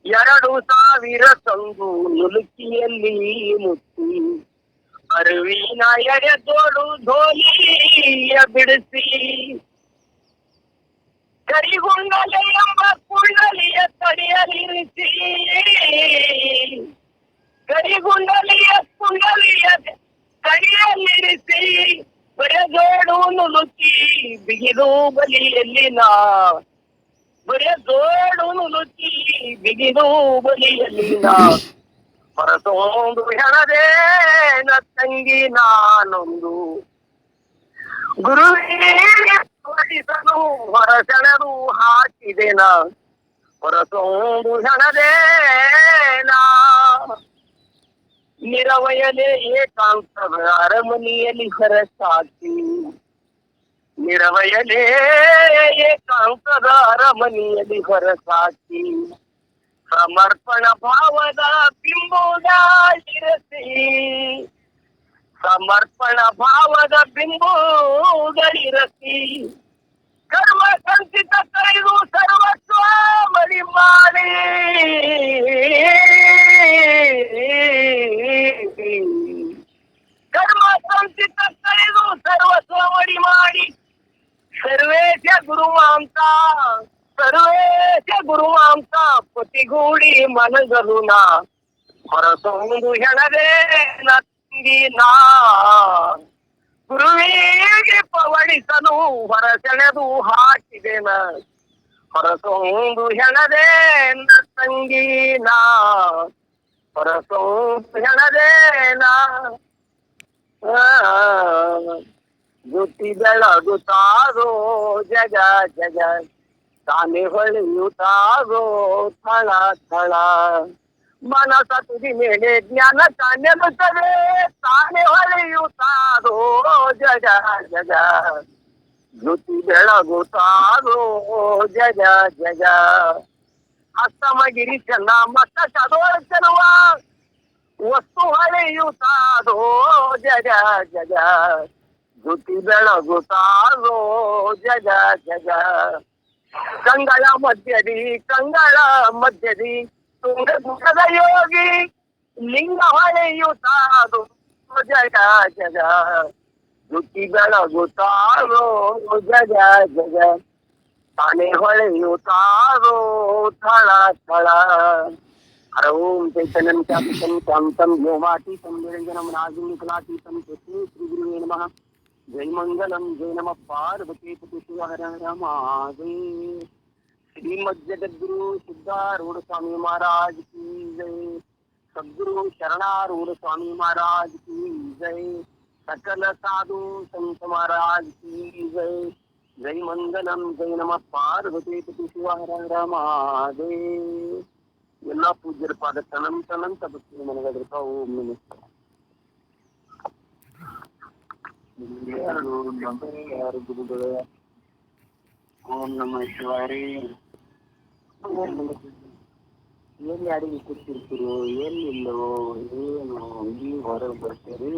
2000 ತಂಗು ನುಲುಕಿಯಲ್ಲಿ ಮುತ್ತಿ, ಅರಿವಿನ ಎಡೆದೋಡು ಧೋಲಿಯ ಬಿಡಿಸಿ, ಕರಿಗುಂಡಲೆ ಎಂಬ ಕುಂಡಲಿಯ ತಡೆಯಲಿರಿಸಿ, ಕರಿಗುಂಡಲಿಯ ಕುಂಡಲಿಯ ತಡೆಯಲಿರಿಸಿ, ಬರೆದೋಡು ನುಲುಕಿ ಬಿಗಿದು ಬಲಿಯಲ್ಲಿ ನಾ, ಬರೆದೋಡು ನುಲುಕಿ ಬಿಗಿದು ಬಲಿಯಲ್ಲಿ ನಾ, ಹೊರಸೊಂದು ಹೆಣದೇ ನ ತಂಗಿ ನಾನೊಂದು ಗುರುವಿಗೆ ಪವಡಿಸಲು ಹೊರಸೆಳೆದು ಹಾಕಿದೆನ, ಹೊರಸೊಂದು ಹೆಣದೇ ನಾ ನಿರವಯಲೆ ಏಕಾಂತದ ಅರಮನೆಯಲ್ಲಿ ಹೊರಸಾಕಿ, ನಿರವಯಲೆ ಏಕಾಂತದ ಅರಮನೆಯಲ್ಲಿ ಹೊರಸಾಕಿ, ಸಮರ್ಪಣ ಭಾವದ ಬಿಂಬುಗಳಿರಸಿ, ಸಮರ್ಪಣ ಭಾವದ ಬಿಂಬುಗಳಿರಸಿ, ಕರ್ಮ ಸಂಚಿತ ಕೈದು ಸರ್ವಸ್ವ ಮಡಿ ಮಾಡಿ, ಕರ್ಮ ಸಂಚಿತ ಕೈದು ಸರ್ವಸ್ವ ಮಡಿ ಮಾಡಿ, ಸರ್ವೇಶ ಗುರುವಾಂತ ಸರ್ವೇಶ ಗುರುವಾಂತ ಪತಿಗೂಡಿ ಮನಗಲು ನಾ, ಹೊರಸೊಂದು ಹೆಣವೇ ನ ತಂಗಿ ನಾ ಗುರುವಿಗೆ ಪವಡಿಸಲು ಹೊರಸೆಳೆದು ಹಾಕಿದೆನ, ಹೊರಸೊಂದು ಹೆಣವೇ ನ ತಂಗಿ ನಾ, ಹೊರಸೊಂದು ಹೆಣವೇ ನಾ ಜುಟ್ಟಿ ಬೆಳಗುತ್ತಾರೋ ಜಗ ಜಗ, ತಾನೆ ಹೊಳೆಯುತ್ತಾರೋ ಥಳ ಥಳ, ಮನಸ ತುದಿ ಮೇಲೆ ಜ್ಞಾನ ನೆಲೆಸುತ್ತದೆ ತಾನೇ ಹೊಳೆಯುತ್ತಾರೋ ಜಗ ಜಗ ಜ್ಯೋತಿ ಬೆಳಗುತ್ತಾರೋ ಜಗ ಜಗ ಅಸ್ತಮಗಿರಿ ಚೆನ್ನ ಮತ್ತ ಚದೋಳ ಚೆಲುವ ವಸ್ತು ಹೊಳೆಯುತ್ತಾರೋ ಜಗ ಜಗ ಜ್ಯೋತಿ ಬೆಳಗುತ್ತಾರೋ ಜಗ ಜಗ ಕಂಗಳ ಮಧ್ಯದಿ ತುಂಗದ ಯೋಗಿ ಲಿಂಗ ಹೊಳೆಯುತ್ತಾರೋ ಜಗ ಜಗ ಜ್ಯೋತಿ ಬೆಳಗುತ್ತಾರೋ ಜಗ ಜಗ ತಾನೇ ಹೊಳೆಯುತ್ತಾರೋ ಥಳ ಥಳ ಹರ ಓಂ ಚೈತನ್ಯಂ ಚಾಪಿತಂ ಶಾಂತಂ ವ್ಯೋಮಾತೀತಂ ನಿರಂಜನಂ ನಾಗಿನಿಕಲಾತೀತಂ ಶ್ರೀ ಗುರುವೇ ನಮಃ ಜೈ ಮಂಗಲಂ ಜೈ ನಮಃ ಪಾರ್ವತಿ ಪತಿ ಶಿವ ಹರ ಹರ ಮಹಾದೇವ್ श्रीमद जगद्गुरु सिद्धारूढ़ स्वामी महाराज की जय सद्गुरु शरणारूढ़ स्वामी महाराज की जय सकल साधु संत महाराज की जय जय मंगलम जय नमः पार्वती पति शिव हर हर महादेव ಎಲ್ಲ ಪೂಜ್ಯರ ಪಾದ ಅನಂತ ಭಕ್ತಿ ಮನಗಳಿರ್ತಾವ. ಓಂ ನಮಃ ಯಾರು ಗುರುಗಳು. ಓಂ ನಮಃ ಶಿವಾರಿ. ಎಲ್ಲಿ ಅಡಿಗೆ ಕೂತಿರ್ತೀರೋ ಎಲ್ಲಿಲ್ಲೋ ಏನು ಈ ಹೊರಗೆ ಬರ್ತೀರಿ.